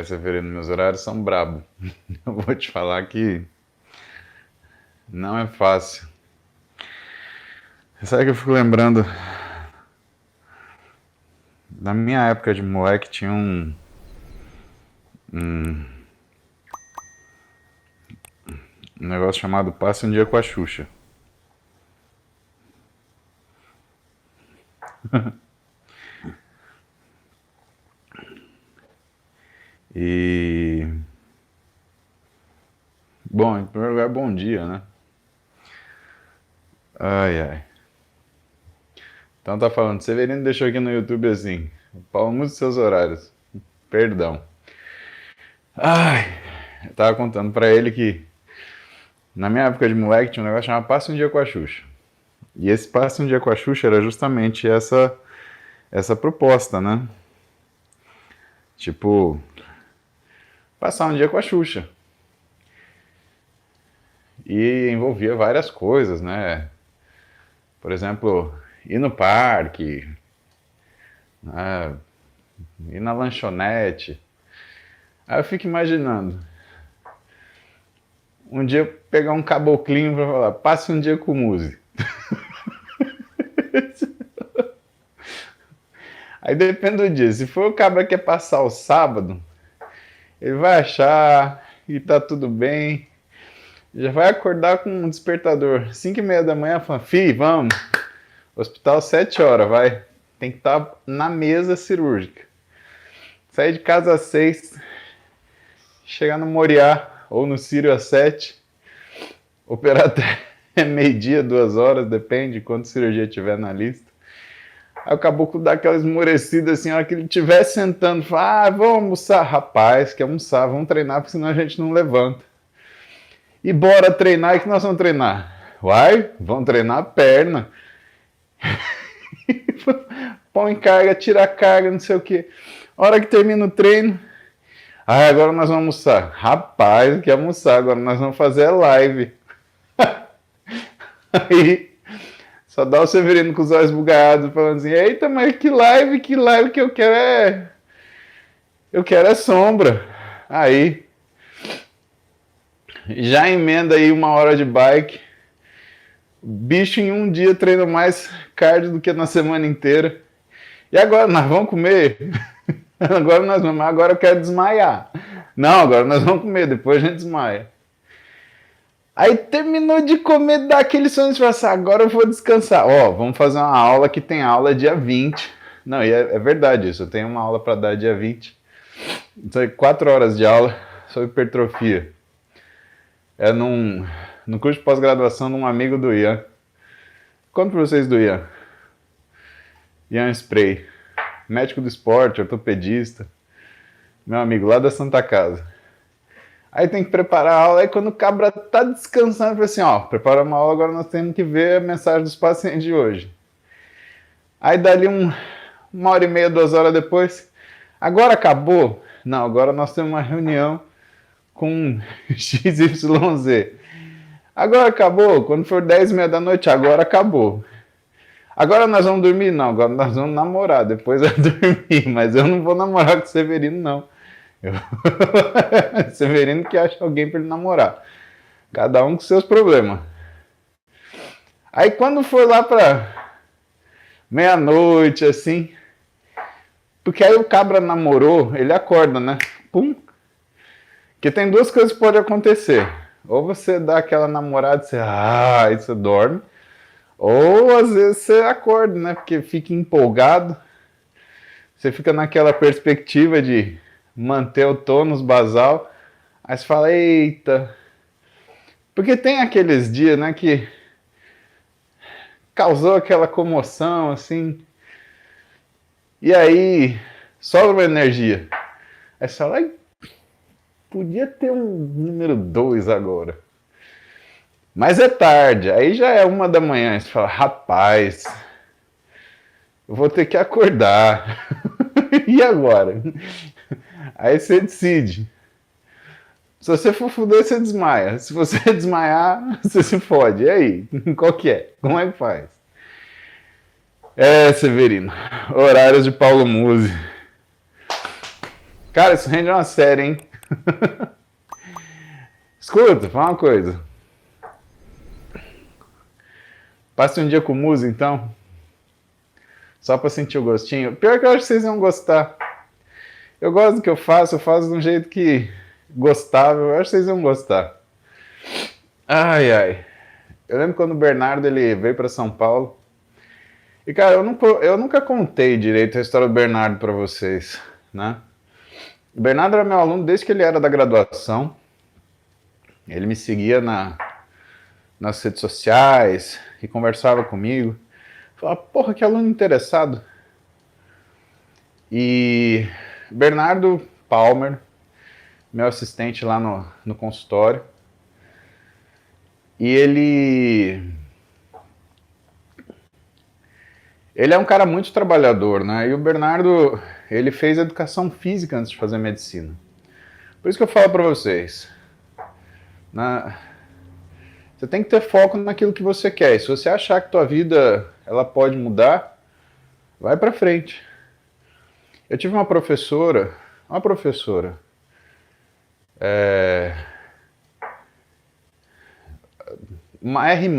Severino, meus horários são brabo. Eu vou te falar que não é fácil. Sabe que eu fico lembrando, na minha época de moleque tinha um negócio chamado Passe um Dia com a Xuxa. E. Bom, em primeiro lugar, bom dia, né? Ai, ai. Então tá falando, Severino deixou aqui no YouTube assim, Paulo, mude seus horários. Perdão. Ai, eu tava contando pra ele que na minha época de moleque tinha um negócio chamado Passe um Dia com a Xuxa. E esse Passe um Dia com a Xuxa era justamente essa proposta, né? Tipo, passar um dia com a Xuxa. E envolvia várias coisas, né? Por exemplo, ir no parque, né? Ir na lanchonete. Aí eu fico imaginando, um dia pegar um caboclinho pra falar, passe um dia com o Muzi. Aí depende do dia. Se for o cabra que quer passar o sábado, ele vai achar e tá tudo bem. Já vai acordar com um despertador. 5:30 da manhã, fala, fi, vamos. Hospital 7 horas, vai. Tem que estar na mesa cirúrgica. Sair de casa às 6, chegar no Moriá ou no Sírio às 7, operar até meio-dia, 2 horas, depende de quanto cirurgia tiver na lista. Aí o caboclo dá aquela esmorecida assim, a hora que ele estiver sentando, fala, vamos almoçar. Rapaz, quer almoçar, vamos treinar, porque senão a gente não levanta. E bora treinar, e que nós vamos treinar? Vai, vamos treinar a perna. Põe carga, tira carga, não sei o que. A hora que termina o treino, agora nós vamos almoçar. Rapaz, que almoçar, agora nós vamos fazer a live. Aí só dá o Severino com os olhos bugalhados, falando assim, eita, mas que live que eu quero é... Eu quero é sombra. Aí, já emenda aí 1 hora de bike. Bicho em um dia treina mais cardio do que na semana inteira. E agora, nós vamos comer? Agora eu quero desmaiar. Não, agora nós vamos comer, depois a gente desmaia. Aí terminou de comer, dá aquele sono de assim, agora eu vou descansar. Vamos fazer uma aula que tem aula dia 20. Não, e é verdade isso, eu tenho uma aula para dar dia 20. Então, 4 horas de aula sobre hipertrofia. É no curso de pós-graduação de um amigo do Ian. Conto para vocês do Ian. Ian Spray, médico do esporte, ortopedista, meu amigo lá da Santa Casa. Aí tem que preparar a aula, aí quando o cabra tá descansando, fala assim, prepara uma aula, agora nós temos que ver a mensagem dos pacientes de hoje. Aí dali 1 hora e meia, 2 horas depois, agora acabou? Não, agora nós temos uma reunião com XYZ. Agora acabou? Quando for 10:30 da noite, agora acabou. Agora nós vamos dormir? Não, agora nós vamos namorar, depois é dormir, mas eu não vou namorar com o Severino, não. Severino que acha alguém para ele namorar. Cada um com seus problemas. Aí quando foi lá para meia-noite, assim, porque aí o cabra namorou, ele acorda, né? Pum. Porque tem duas coisas que podem acontecer. Ou você dá aquela namorada e você dorme. Ou às vezes você acorda, né? Porque fica empolgado. Você fica naquela perspectiva de manter o tônus basal. Aí você fala, eita. Porque tem aqueles dias, né, que causou aquela comoção, assim. E aí sobra uma energia. Aí você fala, podia ter um número 2 agora. Mas é tarde, aí já é 1 da manhã. Você fala, rapaz, eu vou ter que acordar. E agora? Aí você decide. Se você for fuder, você desmaia. Se você desmaiar, você se fode. E aí? Qual que é? Como é que faz? Severino. Horários de Paulo Musi. Cara, isso rende uma série, hein? Escuta, fala uma coisa. Passe um dia com música, então. Só pra sentir o gostinho. Pior que eu acho que vocês iam gostar. Eu gosto do que eu faço de um jeito que gostável. Eu acho que vocês iam gostar. Ai, ai. Eu lembro quando o Bernardo ele veio pra São Paulo. E, cara, eu nunca contei direito a história do Bernardo pra vocês, né? O Bernardo era meu aluno desde que ele era da graduação. Ele me seguia nas redes sociais e conversava comigo. Falava, porra, que aluno interessado. E Bernardo Palmer, meu assistente lá no consultório. E ele é um cara muito trabalhador, né? E o Bernardo, ele fez educação física antes de fazer medicina. Por isso que eu falo para vocês, você tem que ter foco naquilo que você quer. E se você achar que tua vida ela pode mudar, vai para frente. Eu tive uma professora, uma R+,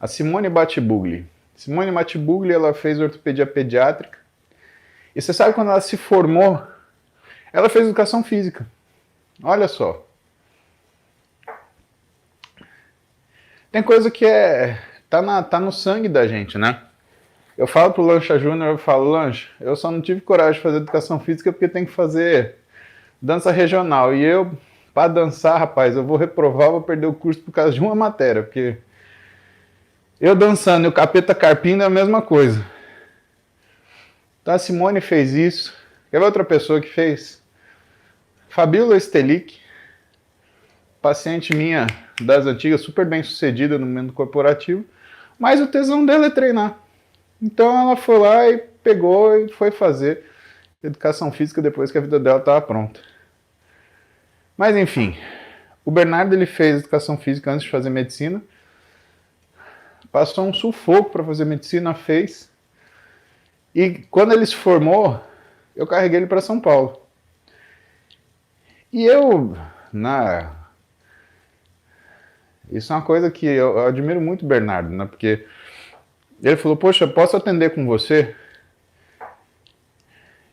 a Simone Batibugli. Simone Batibugli, ela fez ortopedia pediátrica. E você sabe quando ela se formou, ela fez educação física. Olha só. Tem coisa que tá no sangue da gente, né? Eu falo pro Lancha Júnior, eu falo, Lancha, eu só não tive coragem de fazer educação física porque tem que fazer dança regional. E eu, pra dançar, rapaz, eu vou reprovar, vou perder o curso por causa de uma matéria, porque eu dançando e o capeta carpindo é a mesma coisa. Então a Simone fez isso. Quer ver outra pessoa que fez? Fabíola Stelic, paciente minha das antigas, super bem sucedida no mundo corporativo, mas o tesão dela é treinar. Então ela foi lá e pegou e foi fazer educação física depois que a vida dela estava pronta. Mas enfim, o Bernardo ele fez educação física antes de fazer medicina, passou um sufoco para fazer medicina, fez, e quando ele se formou, eu carreguei ele para São Paulo. E eu, isso é uma coisa que eu admiro muito o Bernardo, né? Porque ele falou, poxa, posso atender com você?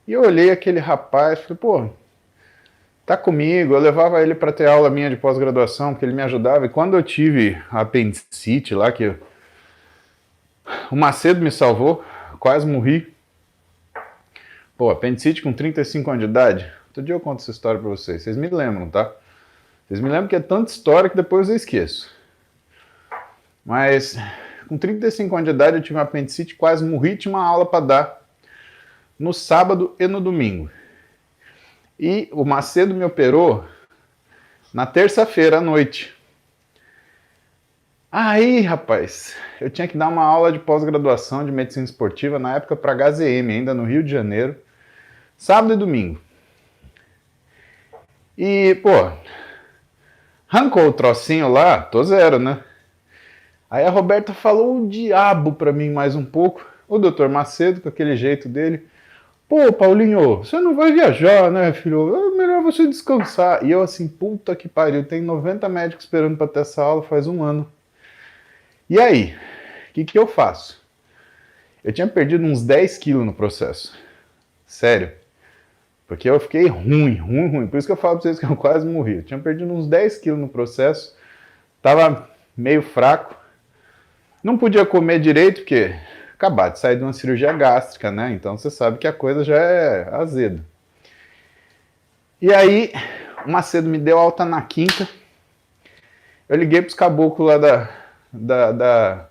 E eu olhei aquele rapaz, falei, pô, tá comigo. Eu levava ele para ter aula minha de pós-graduação, porque ele me ajudava. E quando eu tive a apendicite lá, que o Macedo me salvou, quase morri. Pô, apendicite com 35 anos de idade. Outro dia eu conto essa história pra vocês. Vocês me lembram, tá? Vocês me lembram que é tanta história que depois eu esqueço. Mas com 35 anos de idade eu tive uma apendicite, quase morri, tinha uma aula para dar no sábado e no domingo. E o Macedo me operou na terça-feira à noite. Aí, rapaz, eu tinha que dar uma aula de pós-graduação de medicina esportiva, na época para HZM, ainda no Rio de Janeiro, sábado e domingo. E, pô, arrancou o trocinho lá, tô zero, né? Aí a Roberta falou o diabo pra mim mais um pouco. O doutor Macedo, com aquele jeito dele. Pô, Paulinho, você não vai viajar, né, filho? É melhor você descansar. E eu assim, puta que pariu, tem 90 médicos esperando pra ter essa aula faz um ano. E aí, o que eu faço? Eu tinha perdido uns 10 quilos no processo. Sério. Porque eu fiquei ruim. Por isso que eu falo pra vocês que eu quase morri. Eu tinha perdido uns 10 quilos no processo. Tava meio fraco. Não podia comer direito, porque acabar de sair de uma cirurgia gástrica, né? Então você sabe que a coisa já é azeda. E aí, o Macedo me deu alta na quinta. Eu liguei pros caboclos lá da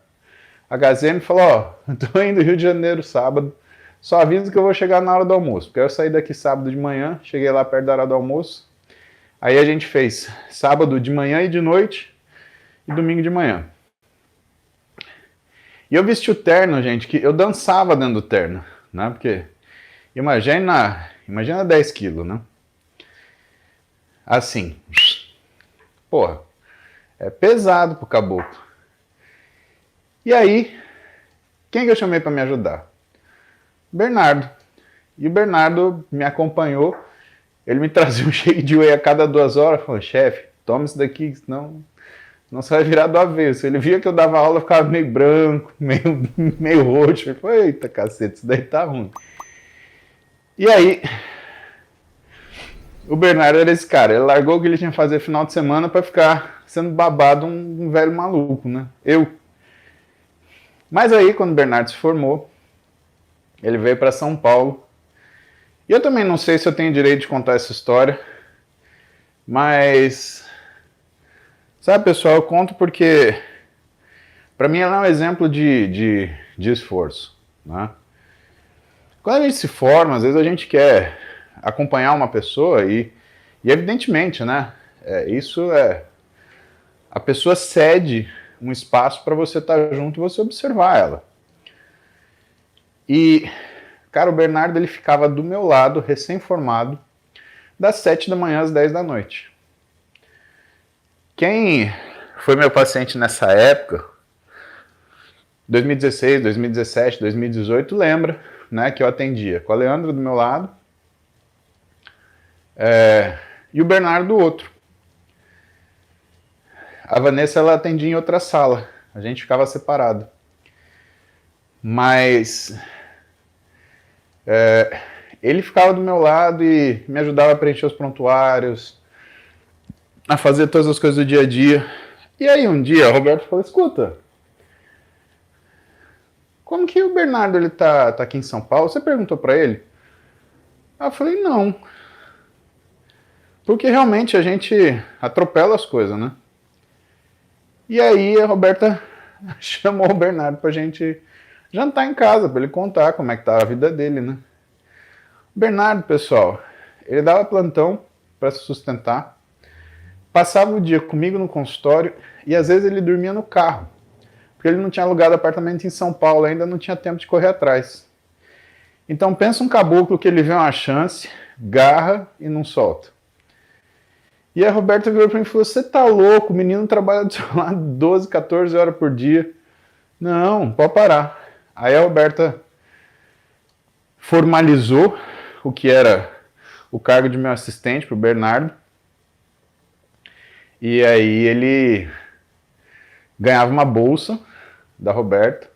HZM e falou, ó, tô indo do Rio de Janeiro sábado, só avisa que eu vou chegar na hora do almoço. Porque eu saí daqui sábado de manhã, cheguei lá perto da hora do almoço. Aí a gente fez sábado de manhã e de noite e domingo de manhã. E eu vesti o terno, gente, que eu dançava dentro do terno, né? Porque imagina 10 quilos, né? Assim, porra, é pesado pro caboclo. E aí, quem que eu chamei para me ajudar? Bernardo. E o Bernardo me acompanhou Ele me trazia um shake de whey a cada 2 horas. Falou, chefe, toma isso daqui, senão não você vai virar do avesso. Ele via que eu dava aula, eu ficava meio branco, meio roxo. Ele falou, eita cacete, isso daí tá ruim. E aí, o Bernardo era esse cara. Ele largou o que ele tinha que fazer final de semana para ficar sendo babado um velho maluco, né? Mas aí, quando o Bernardo se formou, ele veio para São Paulo. E eu também não sei se eu tenho direito de contar essa história, mas, sabe, pessoal, eu conto porque, para mim, ela é um exemplo de esforço, né? Quando a gente se forma, às vezes a gente quer acompanhar uma pessoa e evidentemente, né, a pessoa cede um espaço para você estar junto e você observar ela. E, cara, o Bernardo, ele ficava do meu lado, recém-formado, das 7 da manhã às 10 da noite. Quem foi meu paciente nessa época, 2016, 2017, 2018, lembra, né, que eu atendia com a Leandra do meu lado e o Bernardo do outro. A Vanessa, ela atendia em outra sala, a gente ficava separado. Mas ele ficava do meu lado e me ajudava a preencher os prontuários, a fazer todas as coisas do dia a dia. E aí um dia o Roberto falou, escuta, como que o Bernardo ele tá aqui em São Paulo? Você perguntou para ele? Aí eu falei, não. Porque realmente a gente atropela as coisas, né? E aí a Roberta chamou o Bernardo pra gente jantar em casa, pra ele contar como é que tá a vida dele, né? O Bernardo, pessoal, ele dava plantão para se sustentar, passava o dia comigo no consultório e às vezes ele dormia no carro, porque ele não tinha alugado apartamento em São Paulo, ainda não tinha tempo de correr atrás. Então pensa um caboclo que ele vê uma chance, garra e não solta. E a Roberta virou para mim e falou, você tá louco, o menino trabalha do seu lado 12, 14 horas por dia. Não, pode parar. Aí a Roberta formalizou o que era o cargo de meu assistente para o Bernardo. E aí ele ganhava uma bolsa da Roberta,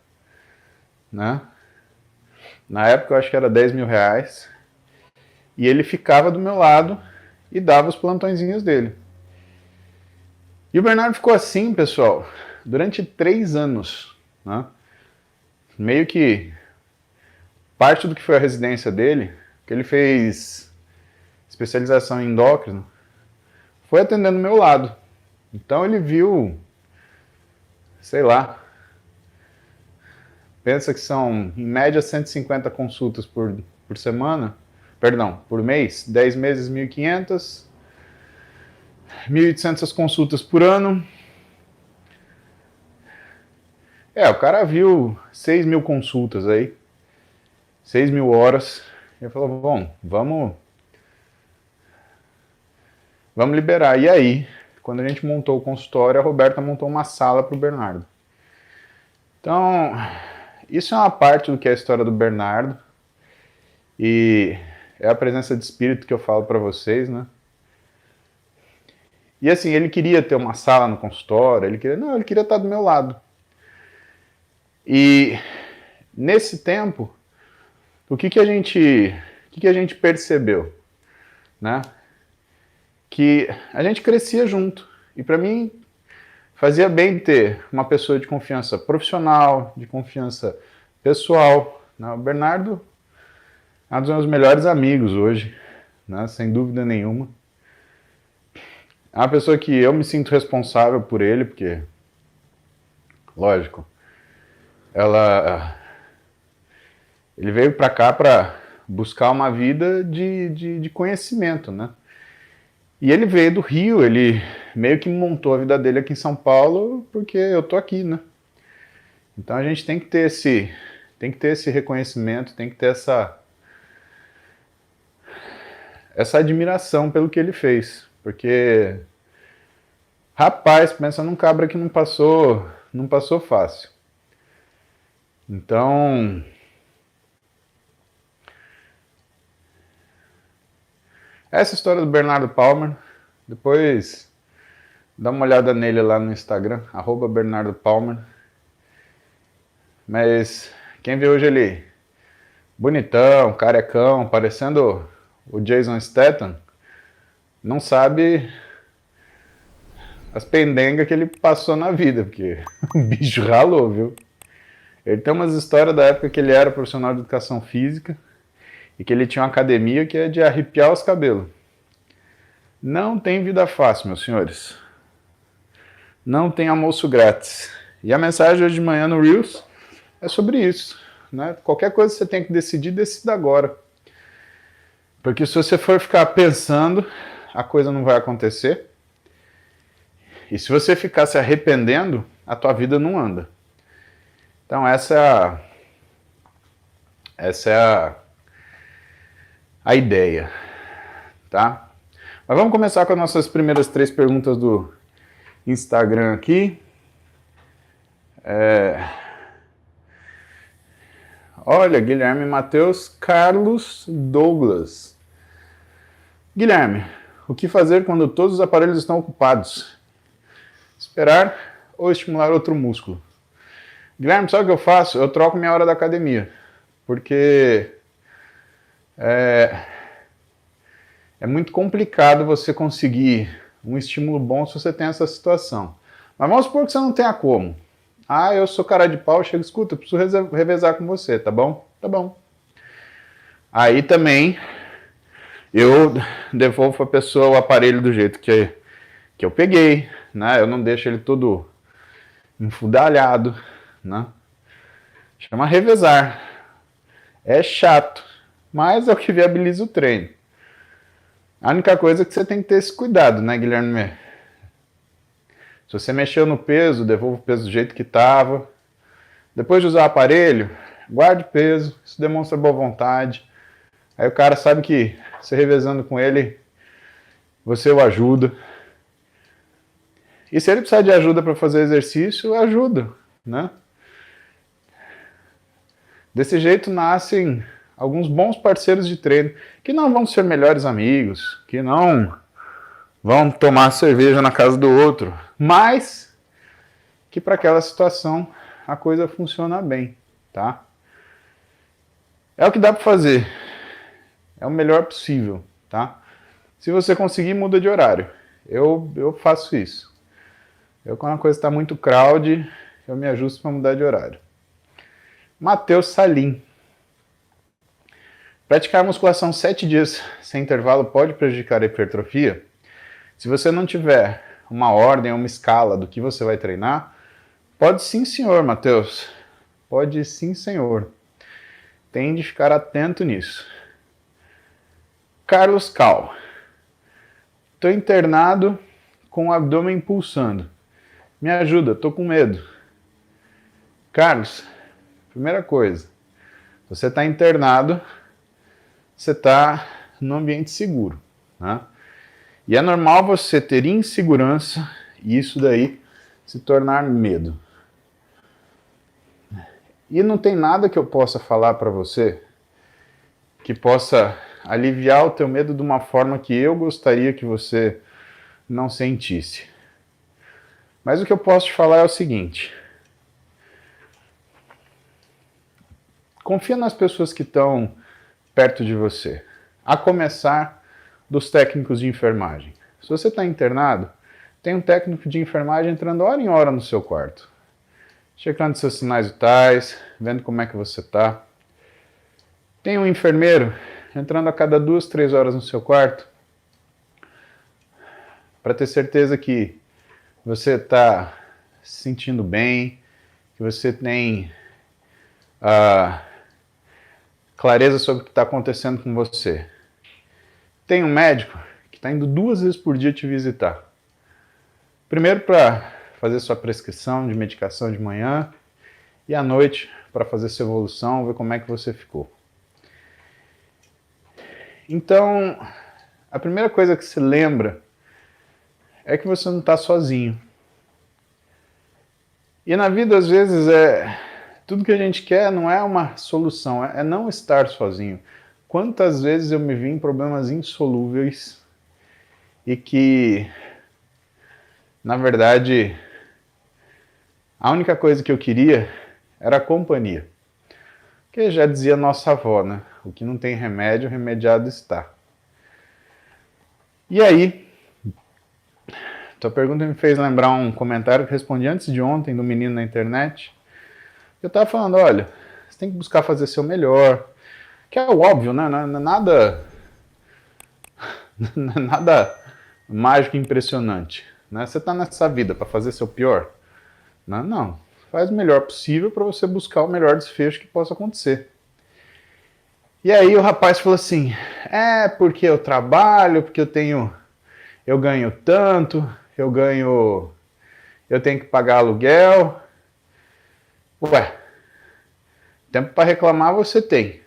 né? Na época eu acho que era 10 mil reais. E ele ficava do meu lado e dava os plantõezinhos dele. E o Bernardo ficou assim, pessoal, durante 3 anos, né? Meio que parte do que foi a residência dele, que ele fez especialização em endócrino, foi atendendo do meu lado. Então ele viu, sei lá, pensa que são em média 150 consultas por semana, perdão, por mês, 10 meses 1.500, 1.800 consultas por ano. O cara viu 6 mil consultas aí, 6 mil horas. Ele falou, bom, vamos liberar. E aí, quando a gente montou o consultório, a Roberta montou uma sala para o Bernardo. Então, isso é uma parte do que é a história do Bernardo. E é a presença de espírito que eu falo para vocês, né? E assim, ele queria ter uma sala no consultório, ele queria estar do meu lado. E nesse tempo, o que a gente percebeu, né? Que a gente crescia junto. E para mim fazia bem ter uma pessoa de confiança profissional, de confiança pessoal, né? O Bernardo é um dos meus melhores amigos hoje, né? Sem dúvida nenhuma. É uma pessoa que eu me sinto responsável por ele, porque, lógico, ele veio para cá para buscar uma vida de conhecimento, né? E ele veio do Rio, ele meio que montou a vida dele aqui em São Paulo porque eu tô aqui, né? Então a gente tem que ter esse reconhecimento, tem que ter essa admiração pelo que ele fez, porque rapaz, pensa num cabra que não passou fácil. Então Essa história do Bernardo Palmer, depois dá uma olhada nele lá no Instagram, @Bernardo Palmer. Mas quem vê hoje ele bonitão, carecão, parecendo o Jason Statham, não sabe as pendengas que ele passou na vida, porque o bicho ralou, viu? Ele tem umas histórias da época que ele era profissional de educação física e que ele tinha uma academia que é de arrepiar os cabelos. Não tem vida fácil, meus senhores. Não tem almoço grátis. E a mensagem hoje de manhã no Reels é sobre isso. Né? Qualquer coisa que você tem que decidir, decida agora. Porque se você for ficar pensando, a coisa não vai acontecer. E se você ficar se arrependendo, a tua vida não anda. Então essa é a ideia, tá? Mas vamos começar com as nossas primeiras 3 perguntas do Instagram aqui. Olha, Guilherme Matheus Carlos Douglas. Guilherme, o que fazer quando todos os aparelhos estão ocupados? Esperar ou estimular outro músculo? Guilherme, sabe o que eu faço? Eu troco minha hora da academia. Porque é muito complicado você conseguir um estímulo bom se você tem essa situação. Mas vamos supor que você não tenha como. Ah, eu sou cara de pau, chego, escuta, eu preciso revezar com você, tá bom? Tá bom. Aí também eu devolvo para a pessoa o aparelho do jeito que eu peguei, né? Eu não deixo ele todo enfudalhado, né? Chama revezar. É chato, mas é o que viabiliza o treino. A única coisa é que você tem que ter esse cuidado, né, Guilherme? Se você mexeu no peso, devolva o peso do jeito que estava. Depois de usar o aparelho, guarde o peso, isso demonstra boa vontade. Aí o cara sabe que você revezando com ele, você o ajuda. E se ele precisar de ajuda para fazer exercício, ajuda, né? Desse jeito nascem alguns bons parceiros de treino, que não vão ser melhores amigos, que não vão tomar cerveja na casa do outro, mas que para aquela situação a coisa funciona bem, tá? É o que dá para fazer, é o melhor possível, tá? Se você conseguir, muda de horário. Eu faço isso. Quando a coisa está muito crowd, eu me ajusto para mudar de horário. Matheus Salim. Praticar musculação 7 dias sem intervalo pode prejudicar a hipertrofia? Se você não tiver uma ordem, uma escala do que você vai treinar, pode sim, senhor, Matheus. Pode sim, senhor. Tem de ficar atento nisso. Carlos Cal. Estou internado com o abdômen pulsando. Me ajuda, estou com medo. Carlos, primeira coisa, você está internado, você está num ambiente seguro, né? E é normal você ter insegurança e isso daí se tornar medo. E não tem nada que eu possa falar para você que possa aliviar o teu medo de uma forma que eu gostaria que você não sentisse. Mas o que eu posso te falar é o seguinte: confia nas pessoas que estão perto de você, a começar dos técnicos de enfermagem. Se você está internado, tem um técnico de enfermagem entrando hora em hora no seu quarto, checando seus sinais vitais, vendo como é que você está. Tem um enfermeiro entrando a cada 2, 3 horas no seu quarto, para ter certeza que você está se sentindo bem, que você tem clareza sobre o que está acontecendo com você. Tem um médico que está indo 2 vezes por dia te visitar. Primeiro para fazer sua prescrição de medicação de manhã e à noite para fazer sua evolução, ver como é que você ficou. Então, a primeira coisa que se lembra é que você não está sozinho. E na vida, às vezes, tudo que a gente quer não é uma solução, é não estar sozinho. quantas vezes eu me vi em problemas insolúveis e que, na verdade, a única coisa que eu queria era a companhia. Que já dizia nossa avó, né? O que não tem remédio, remediado está. E aí, tua pergunta me fez lembrar um comentário que respondi antes de ontem do menino na internet. Eu tava falando, olha, você tem que buscar fazer seu melhor, que é o óbvio, né? Nada mágico e impressionante. Né? Você tá nessa vida para fazer seu pior? Não. Faz o melhor possível para você buscar o melhor desfecho que possa acontecer. E aí o rapaz falou assim, porque eu trabalho, porque eu ganho tanto, eu tenho que pagar aluguel. Ué, tempo para reclamar você tem.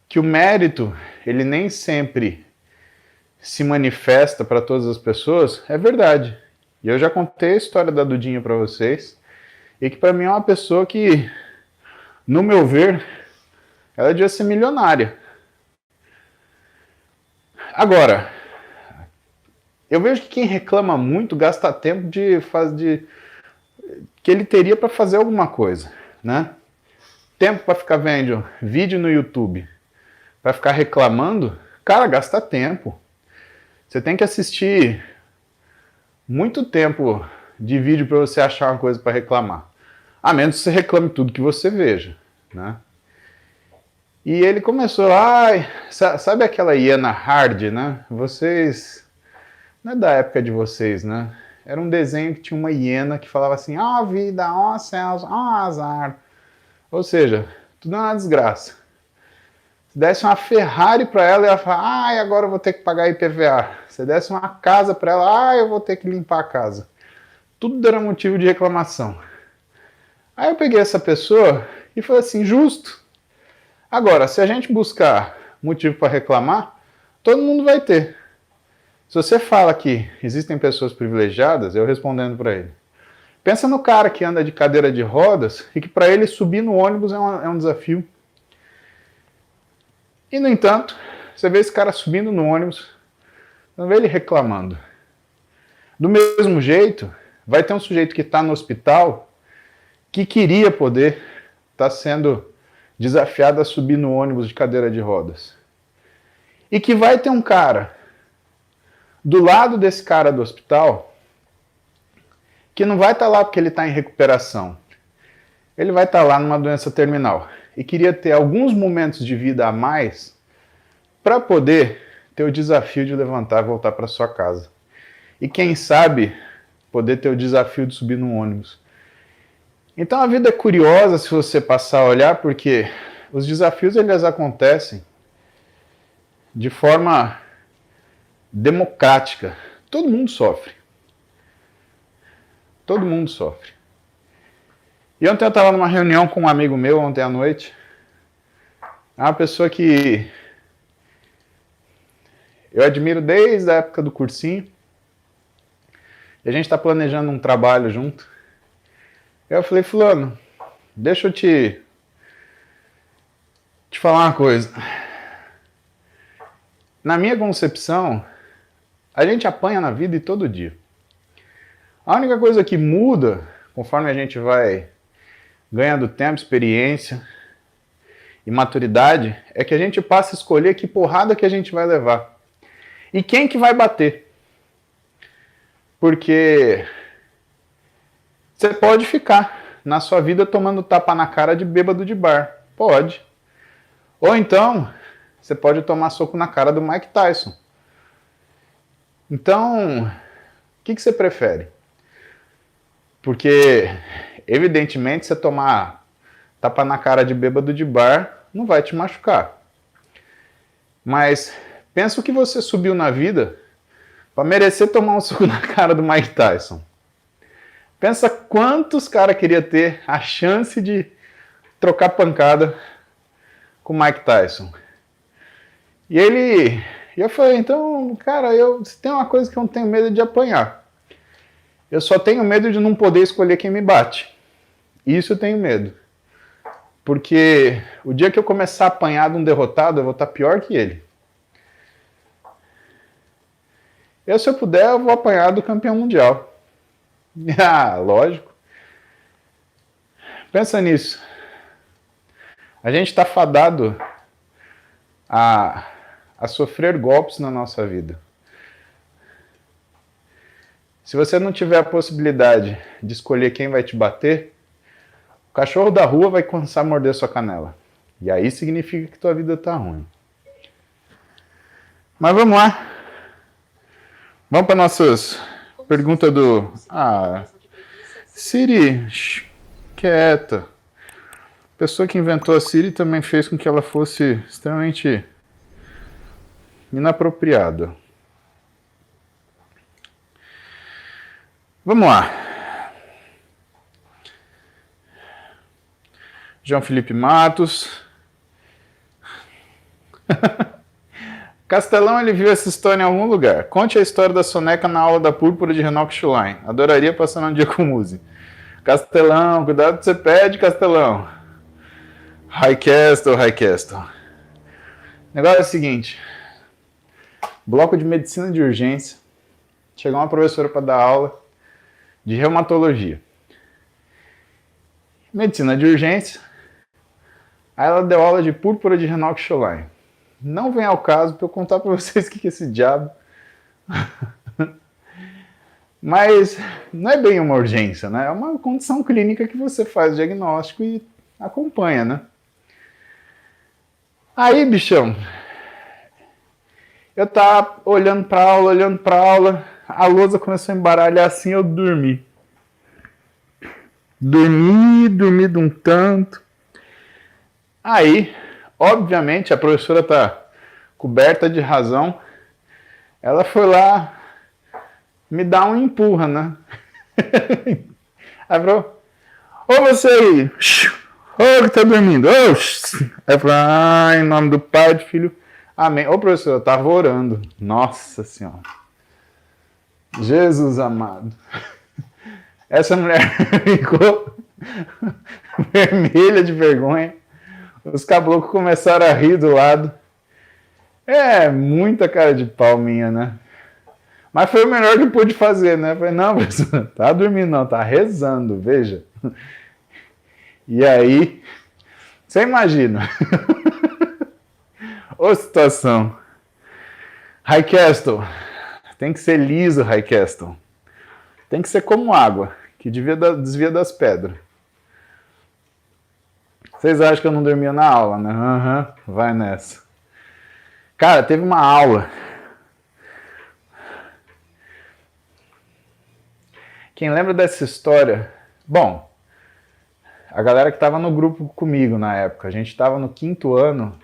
Que o mérito, ele nem sempre se manifesta para todas as pessoas, é verdade. E eu já contei a história da Dudinha para vocês, e que para mim é uma pessoa que, no meu ver, ela devia ser milionária. Agora, eu vejo que quem reclama muito gasta tempo que ele teria para fazer alguma coisa, né? Tempo para ficar vendo vídeo no YouTube, para ficar reclamando, cara, gasta tempo. Você tem que assistir muito tempo de vídeo para você achar uma coisa para reclamar. A menos que você reclame tudo que você veja, né? E ele começou, sabe aquela hiena hard, né? Vocês, não é da época de vocês, né? Era um desenho que tinha uma hiena que falava assim, ó vida, ó céus, ó azar. Ou seja, tudo é uma desgraça. Se desse uma Ferrari para ela, ela fala, agora eu vou ter que pagar IPVA. Se desse uma casa para ela, eu vou ter que limpar a casa. Tudo era motivo de reclamação. Aí eu peguei essa pessoa e falei assim, justo. Agora, se a gente buscar motivo para reclamar, todo mundo vai ter. Se você fala que existem pessoas privilegiadas, eu respondendo para ele. Pensa no cara que anda de cadeira de rodas e que para ele subir no ônibus é um desafio. E, no entanto, você vê esse cara subindo no ônibus, não vê ele reclamando. Do mesmo jeito, vai ter um sujeito que está no hospital que queria poder estar sendo desafiado a subir no ônibus de cadeira de rodas. E que vai ter um cara do lado desse cara do hospital que não vai estar lá porque ele está em recuperação. Ele vai estar lá numa doença terminal e queria ter alguns momentos de vida a mais para poder ter o desafio de levantar e voltar para sua casa. E quem sabe poder ter o desafio de subir no ônibus. Então a vida é curiosa se você passar a olhar, porque os desafios eles acontecem de forma democrática. Todo mundo sofre. Todo mundo sofre. E ontem eu estava numa reunião com um amigo meu, ontem à noite. É uma pessoa que eu admiro desde a época do cursinho. E a gente está planejando um trabalho junto. Eu falei, fulano, deixa eu te falar uma coisa. Na minha concepção, a gente apanha na vida e todo dia. A única coisa que muda, conforme a gente vai ganhando tempo, experiência e maturidade, é que a gente passa a escolher que porrada que a gente vai levar. E quem que vai bater. Porque você pode ficar na sua vida tomando tapa na cara de bêbado de bar. Pode. Ou então, você pode tomar soco na cara do Mike Tyson. Então, o que você prefere? Porque, evidentemente, você tomar tapa na cara de bêbado de bar não vai te machucar. Mas pensa o que você subiu na vida para merecer tomar um soco na cara do Mike Tyson. Pensa quantos caras queriam ter a chance de trocar pancada com o Mike Tyson. E eu falei, então, cara, se tem uma coisa que eu não tenho medo de apanhar. Eu só tenho medo de não poder escolher quem me bate. Isso eu tenho medo. Porque o dia que eu começar a apanhar de um derrotado, eu vou estar pior que ele. Se eu puder, eu vou apanhar do campeão mundial. Ah, lógico. Pensa nisso. A gente está fadado a sofrer golpes na nossa vida. Se você não tiver a possibilidade de escolher quem vai te bater, o cachorro da rua vai começar a morder sua canela. E aí significa que tua vida está ruim. Mas vamos lá. Vamos para nossas perguntas do... Siri, quieta. A pessoa que inventou a Siri também fez com que ela fosse extremamente inapropriada. Vamos lá. João Felipe Matos. Castelão, ele viu essa história em algum lugar. Conte a história da soneca na aula da púrpura de Renato Schlein. Adoraria passar um dia com o Muzi. Castelão, cuidado que você pede, Castelão. High Castle. O negócio é o seguinte. Bloco de medicina de urgência. Chegou uma professora para dar aula de reumatologia. Medicina de urgência. Aí ela deu aula de púrpura de Renato Schlein. Não vem ao caso para eu contar para vocês o que é esse diabo. Mas não é bem uma urgência, né? É uma condição clínica que você faz o diagnóstico e acompanha, né? Aí, bichão, eu tava olhando pra aula, a lousa começou a embaralhar assim, eu dormi. Dormi de um tanto. Aí, obviamente, a professora tá coberta de razão. Ela foi lá me dar um empurra, né? Aí falou, ô você aí, ô que tá dormindo, ô. Aí falou, em nome do Pai, do Filho, amém. Ô professor, eu tava orando. Nossa Senhora. Jesus amado. Essa mulher ficou vermelha de vergonha. Os caboclos começaram a rir do lado. É, muita cara de pau minha, né? Mas foi o melhor que pude fazer, né? Falei, não, professor, tá dormindo não, tá rezando, veja. E aí, você imagina. Ô situação. High Castle. Tem que ser liso, High Castle. Tem que ser como água, que desvia das pedras. Vocês acham que eu não dormia na aula, né? Vai nessa. Cara, teve uma aula. Quem lembra dessa história? Bom, a galera que estava no grupo comigo na época, a gente estava no 5º ano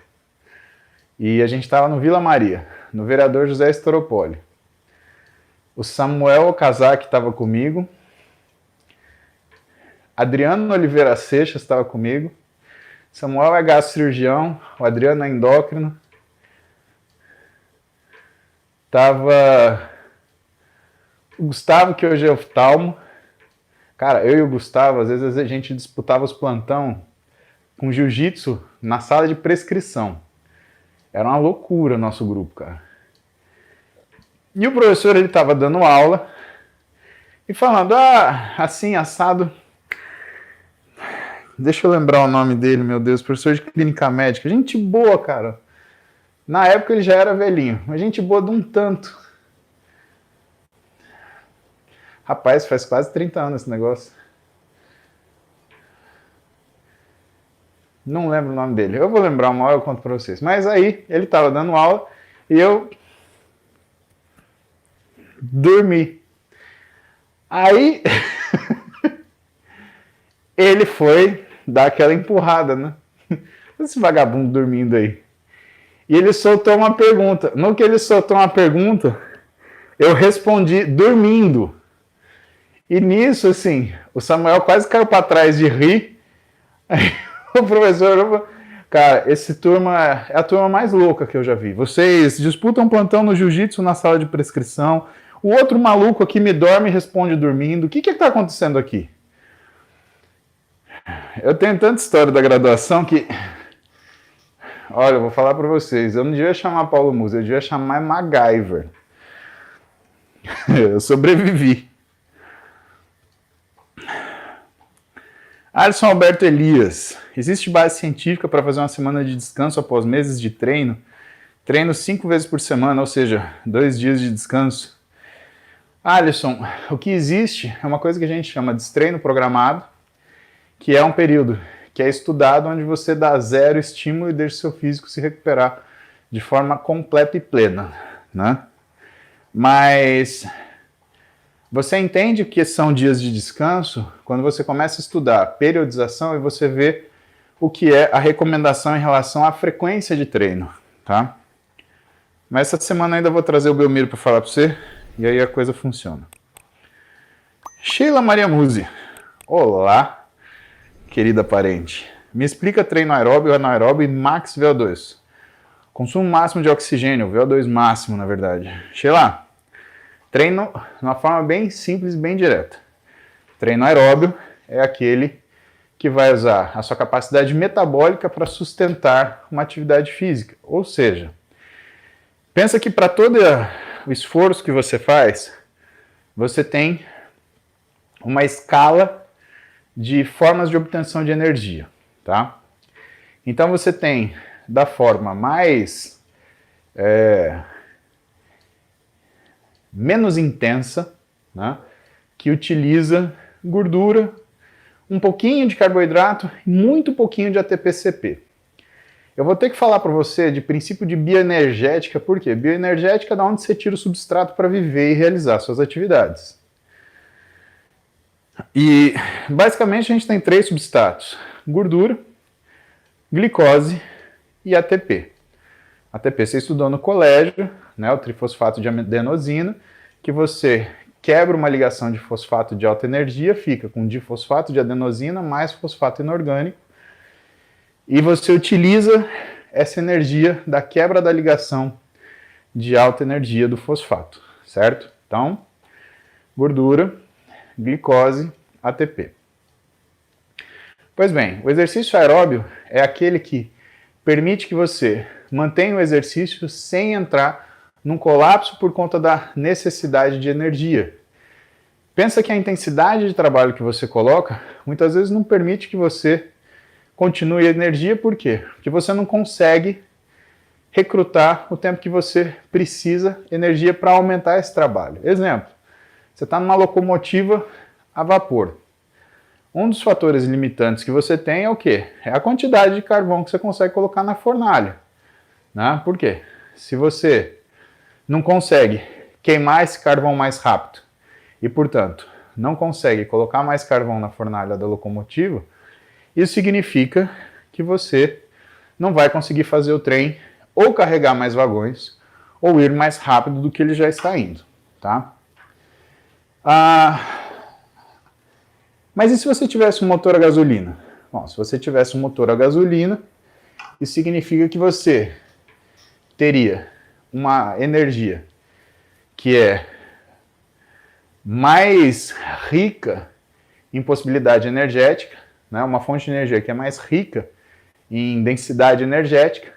e a gente estava no Vila Maria, no vereador José Storopoli. O Samuel Okazaki estava comigo, Adriano Oliveira Seixas estava comigo, Samuel é gastrocirurgião, o Adriano é endócrino, estava o Gustavo, que hoje é oftalmo. Cara, eu e o Gustavo, às vezes a gente disputava os plantão com jiu-jitsu na sala de prescrição. Era uma loucura o nosso grupo, cara. E o professor, ele estava dando aula e falando, assim, assado. Deixa eu lembrar o nome dele, meu Deus, professor de clínica médica. Gente boa, cara. Na época ele já era velhinho, mas gente boa de um tanto. Rapaz, faz quase 30 anos esse negócio. Não lembro o nome dele. Eu vou lembrar uma hora, eu conto pra vocês. Mas aí, ele tava dando aula e eu dormi. Aí, ele foi dar aquela empurrada, né? Esse vagabundo dormindo aí. E ele soltou uma pergunta. No que ele soltou uma pergunta, eu respondi dormindo. E nisso, assim, o Samuel quase caiu para trás de rir. Aí o professor, cara, esse turma é a turma mais louca que eu já vi. Vocês disputam plantão no jiu-jitsu na sala de prescrição. O outro maluco aqui me dorme e responde dormindo. O que está acontecendo aqui? Eu tenho tanta história da graduação que... Olha, eu vou falar para vocês, eu não devia chamar Paulo Musi, eu devia chamar MacGyver. Eu sobrevivi. Alisson Alberto Elias. Existe base científica para fazer uma semana de descanso após meses de treino? Treino 5 vezes por semana, ou seja, 2 dias de descanso. Alisson, o que existe é uma coisa que a gente chama de treino programado, que é um período que é estudado onde você dá zero estímulo e deixa o seu físico se recuperar de forma completa e plena, né? Mas você entende o que são dias de descanso quando você começa a estudar periodização e você vê o que é a recomendação em relação à frequência de treino, tá? Mas essa semana ainda vou trazer o Belmiro para falar para você e aí a coisa funciona. Sheila Maria Musi. Olá, querida parente. Me explica treino aeróbio, anaeróbio e max VO2. Consumo máximo de oxigênio, VO2 máximo, na verdade. Sheila, treino de uma forma bem simples e bem direta. Treino aeróbio é aquele que vai usar a sua capacidade metabólica para sustentar uma atividade física. Ou seja, pensa que para todo o esforço que você faz, você tem uma escala de formas de obtenção de energia, tá? Então você tem da forma mais menos intensa, né, que utiliza gordura, um pouquinho de carboidrato e muito pouquinho de ATP-CP. Eu vou ter que falar para você de princípio de bioenergética, por quê? Bioenergética é da onde você tira o substrato para viver e realizar suas atividades. E basicamente a gente tem 3 substratos: gordura, glicose e ATP. ATP você estudou no colégio, né, o trifosfato de adenosina, que você quebra uma ligação de fosfato de alta energia, fica com difosfato de adenosina mais fosfato inorgânico, e você utiliza essa energia da quebra da ligação de alta energia do fosfato, certo? Então, gordura, glicose, ATP. Pois bem, o exercício aeróbio é aquele que permite que você mantenha o exercício sem entrar num colapso por conta da necessidade de energia. Pensa que a intensidade de trabalho que você coloca muitas vezes não permite que você continue a energia, por quê? Porque você não consegue recrutar o tempo que você precisa energia para aumentar esse trabalho. Exemplo, você está numa locomotiva a vapor. Um dos fatores limitantes que você tem é o quê? É a quantidade de carvão que você consegue colocar na fornalha, né? Por quê? Se você não consegue queimar esse carvão mais rápido e, portanto, não consegue colocar mais carvão na fornalha da locomotiva, isso significa que você não vai conseguir fazer o trem ou carregar mais vagões ou ir mais rápido do que ele já está indo, tá? Mas e se você tivesse um motor a gasolina? Bom, se você tivesse um motor a gasolina, isso significa que você teria uma energia que é mais rica em possibilidade energética, né? Uma fonte de energia que é mais rica em densidade energética,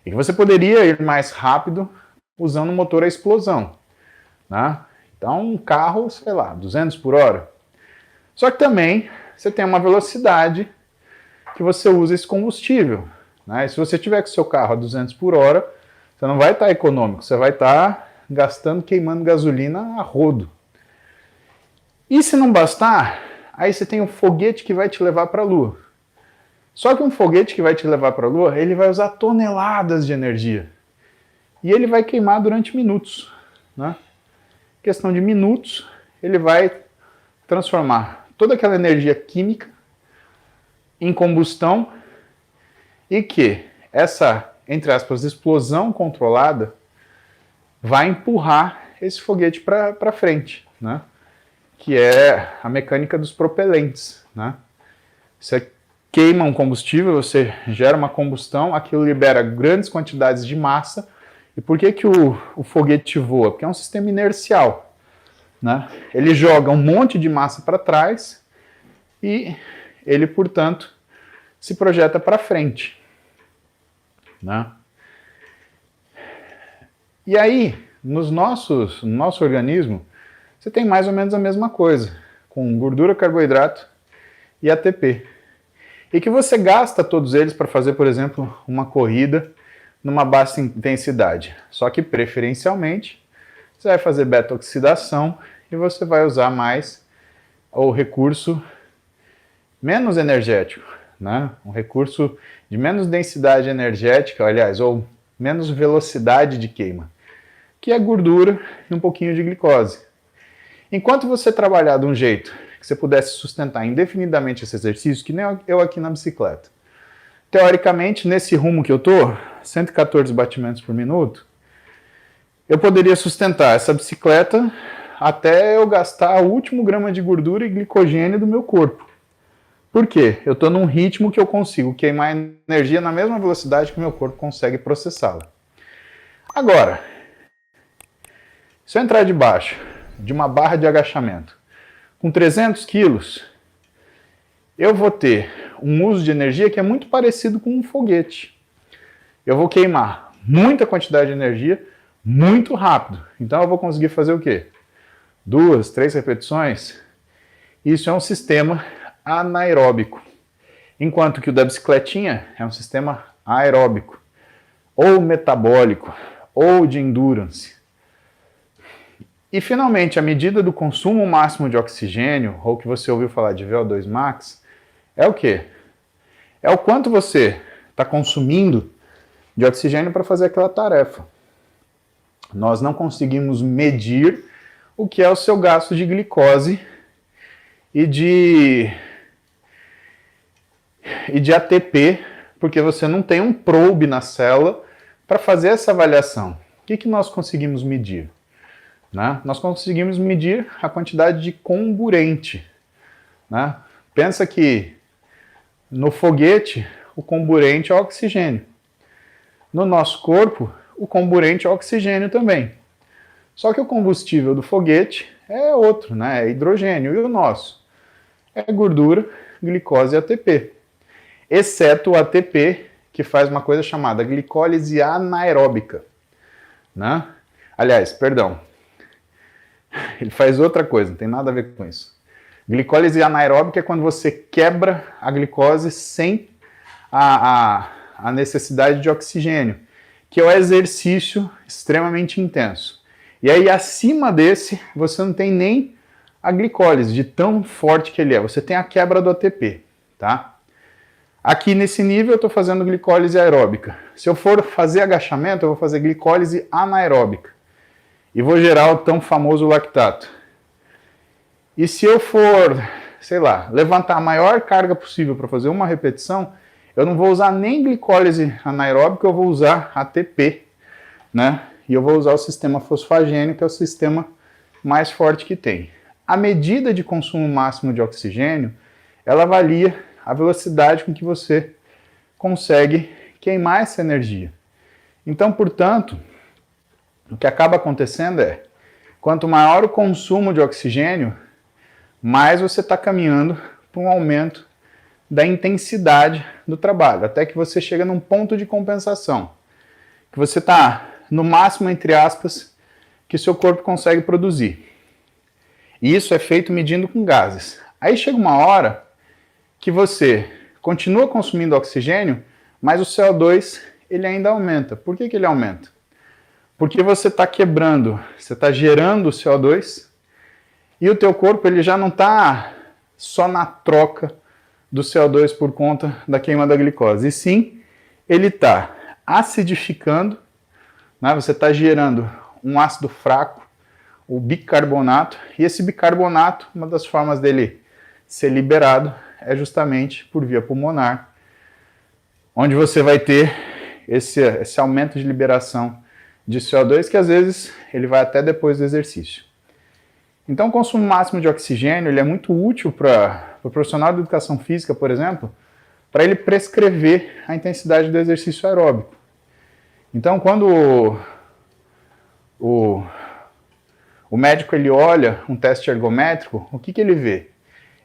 e que você poderia ir mais rápido usando um motor a explosão, né? Então, um carro, sei lá, 200 por hora. Só que também você tem uma velocidade que você usa esse combustível, né? E se você tiver com o seu carro a 200 por hora, você não vai estar econômico, você vai estar gastando, queimando gasolina a rodo. E se não bastar, aí você tem um foguete que vai te levar para a Lua. Só que um foguete que vai te levar para a Lua, ele vai usar toneladas de energia. E ele vai queimar durante minutos, né? Questão de minutos, ele vai transformar toda aquela energia química em combustão e que essa, entre aspas, explosão controlada vai empurrar esse foguete para frente, né? Que é a mecânica dos propelentes, né? Você queima um combustível, você gera uma combustão, aquilo libera grandes quantidades de massa. E por que o foguete voa? Porque é um sistema inercial, né? Ele joga um monte de massa para trás e ele, portanto, se projeta para frente, né? E aí, no nosso organismo, você tem mais ou menos a mesma coisa, com gordura, carboidrato e ATP. E que você gasta todos eles para fazer, por exemplo, uma corrida numa baixa intensidade. Só que, preferencialmente, você vai fazer beta-oxidação e você vai usar mais o recurso menos energético, né? Um recurso de menos densidade energética, aliás, ou menos velocidade de queima, que é gordura e um pouquinho de glicose. Enquanto você trabalhar de um jeito que você pudesse sustentar indefinidamente esse exercício, que nem eu aqui na bicicleta, teoricamente, nesse rumo que eu tô, 114 batimentos por minuto, eu poderia sustentar essa bicicleta até eu gastar o último grama de gordura e glicogênio do meu corpo. Por quê? Eu estou num ritmo que eu consigo queimar energia na mesma velocidade que o meu corpo consegue processá-la. Agora, se eu entrar debaixo de uma barra de agachamento com 300 quilos, eu vou ter um uso de energia que é muito parecido com um foguete. Eu vou queimar muita quantidade de energia muito rápido. Então eu vou conseguir fazer o quê? 2, 3 repetições. Isso é um sistema anaeróbico. Enquanto que o da bicicletinha é um sistema aeróbico, ou metabólico, ou de endurance. E finalmente, a medida do consumo máximo de oxigênio, ou que você ouviu falar de VO2 max, é o quê? É o quanto você está consumindo de oxigênio para fazer aquela tarefa. Nós não conseguimos medir o que é o seu gasto de glicose e de ATP, porque você não tem um probe na célula para fazer essa avaliação. O que nós conseguimos medir? Né? Nós conseguimos medir a quantidade de comburente. Né? Pensa que no foguete o comburente é oxigênio. No nosso corpo, o comburente é oxigênio também. Só que o combustível do foguete é outro, né? É hidrogênio. E o nosso é gordura, glicose e ATP. Exceto o ATP, que faz uma coisa chamada glicólise anaeróbica. Né? Aliás, perdão. Ele faz outra coisa, não tem nada a ver com isso. Glicólise anaeróbica é quando você quebra a glicose sem a necessidade de oxigênio, que é o exercício extremamente intenso. E aí, acima desse, você não tem nem a glicólise, de tão forte que ele é. Você tem a quebra do ATP, tá? Aqui nesse nível eu estou fazendo glicólise aeróbica. Se eu for fazer agachamento, eu vou fazer glicólise anaeróbica. E vou gerar o tão famoso lactato. E se eu for, sei lá, levantar a maior carga possível para fazer uma repetição, eu não vou usar nem glicólise anaeróbica, eu vou usar ATP, né? E eu vou usar o sistema fosfagênio, que é o sistema mais forte que tem. A medida de consumo máximo de oxigênio, ela avalia a velocidade com que você consegue queimar essa energia. Então, portanto, o que acaba acontecendo é, quanto maior o consumo de oxigênio, mais você está caminhando para um aumento da intensidade do trabalho, até que você chega num ponto de compensação, que você está no máximo, entre aspas, que seu corpo consegue produzir. E isso é feito medindo com gases. Aí chega uma hora que você continua consumindo oxigênio, mas o CO2 ele ainda aumenta. Por que ele aumenta? Porque você está quebrando, você está gerando CO2 e o teu corpo ele já não está só na troca do CO2 por conta da queima da glicose, e sim ele está acidificando, né? Você está gerando um ácido fraco, o bicarbonato, e esse bicarbonato, uma das formas dele ser liberado é justamente por via pulmonar, onde você vai ter esse aumento de liberação de CO2, que às vezes ele vai até depois do exercício. Então o consumo máximo de oxigênio ele é muito útil para o profissional de educação física, por exemplo, para ele prescrever a intensidade do exercício aeróbico. Então quando o médico ele olha um teste ergométrico, o que ele vê?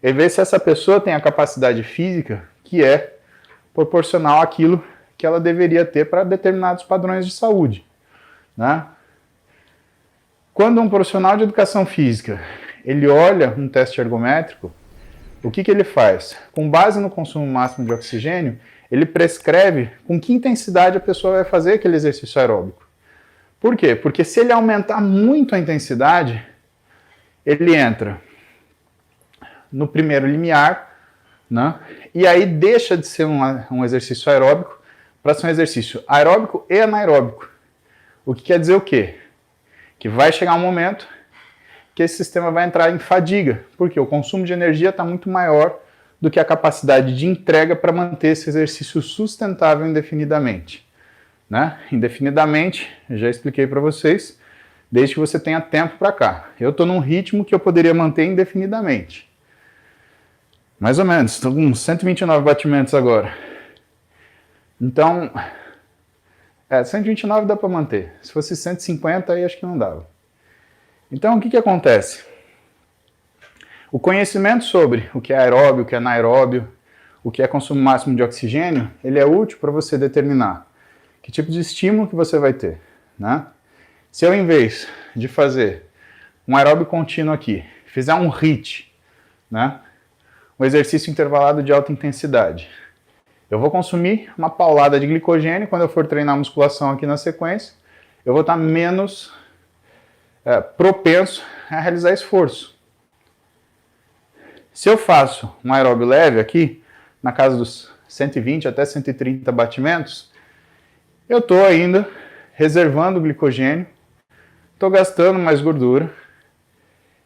e ver se essa pessoa tem a capacidade física que é proporcional àquilo que ela deveria ter para determinados padrões de saúde, né? Quando um profissional de educação física, ele olha um teste ergométrico, o que ele faz? Com base no consumo máximo de oxigênio, ele prescreve com que intensidade a pessoa vai fazer aquele exercício aeróbico. Por quê? Porque se ele aumentar muito a intensidade, ele entra no primeiro limiar, né? E aí deixa de ser um exercício aeróbico para ser um exercício aeróbico e anaeróbico. O que quer dizer o quê? Que vai chegar um momento que esse sistema vai entrar em fadiga, porque o consumo de energia está muito maior do que a capacidade de entrega para manter esse exercício sustentável indefinidamente, né? Indefinidamente, já expliquei para vocês, desde que você tenha tempo para cá. Eu estou num ritmo que eu poderia manter indefinidamente. Mais ou menos, estou com 129 batimentos agora. Então, 129 dá para manter. Se fosse 150, aí acho que não dava. Então, o que acontece? O conhecimento sobre o que é aeróbio, o que é anaeróbio, o que é consumo máximo de oxigênio, ele é útil para você determinar que tipo de estímulo que você vai ter, né? Se eu, em vez de fazer um aeróbio contínuo aqui, fizer um HIIT, né? Um exercício intervalado de alta intensidade, eu vou consumir uma paulada de glicogênio. Quando eu for treinar musculação aqui na sequência, eu vou estar menos propenso a realizar esforço. Se eu faço um aeróbio leve aqui, na casa dos 120 até 130 batimentos, eu estou ainda reservando glicogênio, estou gastando mais gordura,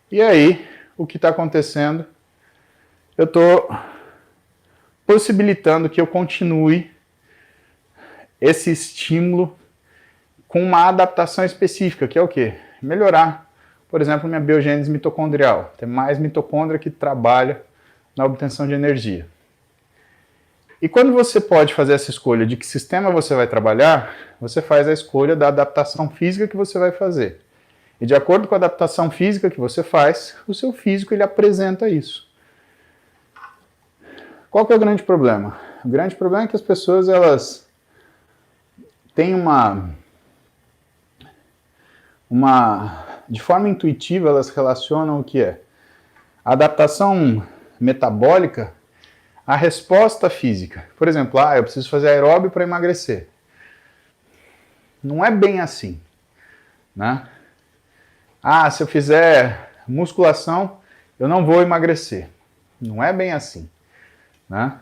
e aí o que está acontecendo? Eu estou possibilitando que eu continue esse estímulo com uma adaptação específica, que é o quê? Melhorar, por exemplo, minha biogênese mitocondrial, ter mais mitocôndria que trabalha na obtenção de energia. E quando você pode fazer essa escolha de que sistema você vai trabalhar, você faz a escolha da adaptação física que você vai fazer. E de acordo com a adaptação física que você faz, o seu físico ele apresenta isso. Qual que é o grande problema? O grande problema é que as pessoas elas têm de forma intuitiva, elas relacionam o que é a adaptação metabólica à resposta física. Por exemplo, eu preciso fazer aeróbio para emagrecer. Não é bem assim, né? Se eu fizer musculação, eu não vou emagrecer. Não é bem assim, né?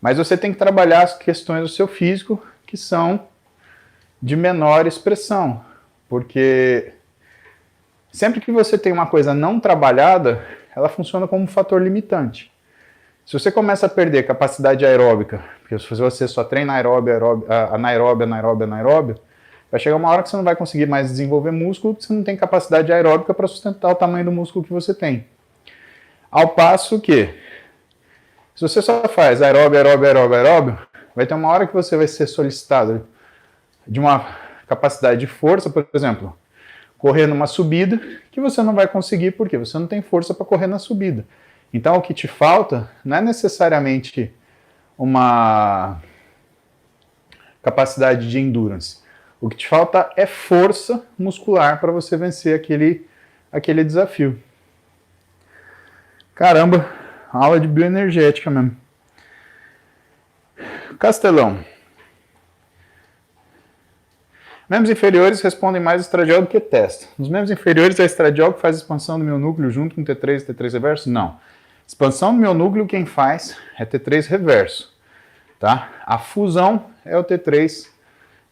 Mas você tem que trabalhar as questões do seu físico que são de menor expressão, porque sempre que você tem uma coisa não trabalhada, ela funciona como um fator limitante. Se você começa a perder capacidade aeróbica, porque se você só treina anaeróbio, vai chegar uma hora que você não vai conseguir mais desenvolver músculo, porque você não tem capacidade aeróbica para sustentar o tamanho do músculo que você tem. Ao passo que, se você só faz aeróbio, vai ter uma hora que você vai ser solicitado de uma capacidade de força, por exemplo, correr numa subida, que você não vai conseguir porque você não tem força para correr na subida. Então o que te falta não é necessariamente uma capacidade de endurance. O que te falta é força muscular para você vencer aquele desafio. Caramba, aula de bioenergética mesmo. Castelão. Membros inferiores respondem mais estradiol do que testa. Nos membros inferiores é estradiol que faz a expansão do mionúcleo junto com T3 e T3 reverso? Não. Expansão do mionúcleo quem faz é T3 reverso. Tá? A fusão é o T3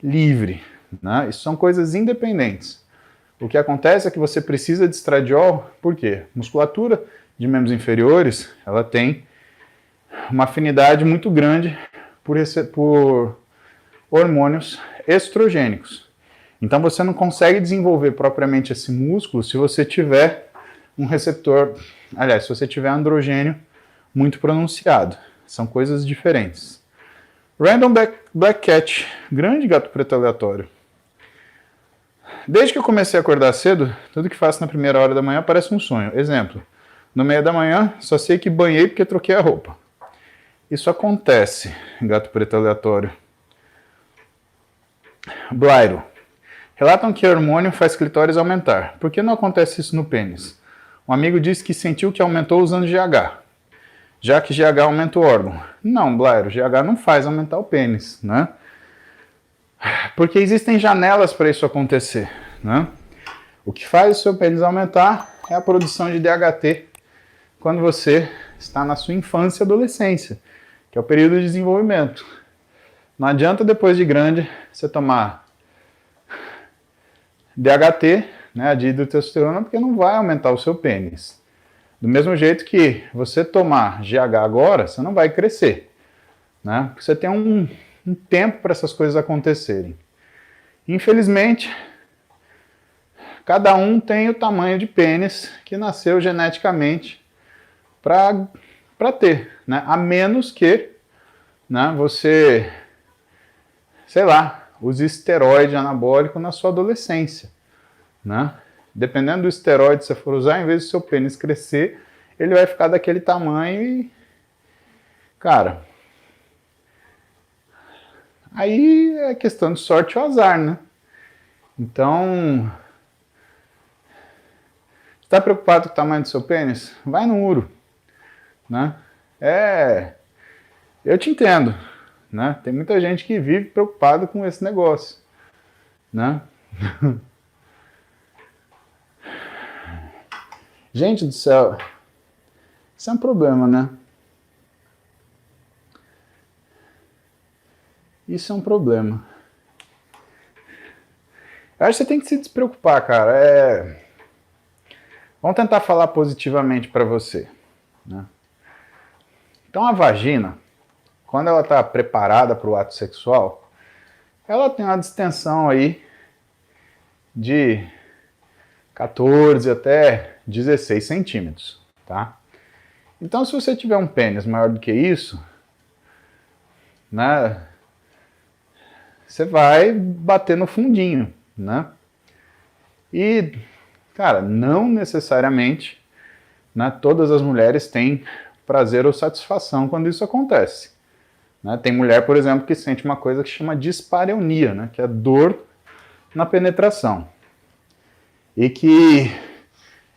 livre. Né? Isso são coisas independentes. O que acontece é que você precisa de estradiol, por quê? Musculatura de membros inferiores, ela tem uma afinidade muito grande por hormônios estrogênicos. Então você não consegue desenvolver propriamente esse músculo se você tiver um receptor, aliás, se você tiver androgênio muito pronunciado. São coisas diferentes. Random Black Cat, grande gato preto aleatório. Desde que eu comecei a acordar cedo, tudo que faço na primeira hora da manhã parece um sonho. Exemplo, no meio da manhã, só sei que banhei porque troquei a roupa. Isso acontece, gato preto aleatório. Blairo. Relatam que hormônio faz clitóris aumentar. Por que não acontece isso no pênis? Um amigo disse que sentiu que aumentou usando GH, já que GH aumenta o órgão. Não, Blairo, GH não faz aumentar o pênis, né? Porque existem janelas para isso acontecer, né? O que faz o seu pênis aumentar é a produção de DHT quando você está na sua infância e adolescência, que é o período de desenvolvimento. Não adianta depois de grande você tomar DHT, né, a dihidrotestosterona, porque não vai aumentar o seu pênis. Do mesmo jeito que você tomar GH agora, você não vai crescer, né? Porque você tem um tempo para essas coisas acontecerem. Infelizmente, cada um tem o tamanho de pênis que nasceu geneticamente para ter, né? A menos que, né, você, sei lá, use esteroide anabólico na sua adolescência, né? Dependendo do esteroide que você for usar, em vez do seu pênis crescer, ele vai ficar daquele tamanho e, cara, aí é questão de sorte ou azar, né? Então, está preocupado com o tamanho do seu pênis? Vai no uro, né? Eu te entendo, né? Tem muita gente que vive preocupado com esse negócio, né? Gente do céu, isso é um problema, né? Isso é um problema. Eu acho que você tem que se despreocupar, cara. Vamos tentar falar positivamente para você, né? Então a vagina, quando ela está preparada para o ato sexual, ela tem uma distensão aí de 14 até 16 centímetros, tá? Então, se você tiver um pênis maior do que isso, né, você vai bater no fundinho, né? E, cara, não necessariamente, né, todas as mulheres têm prazer ou satisfação quando isso acontece, né? Tem mulher, por exemplo, que sente uma coisa que chama dispareunia, né, que é dor na penetração. E que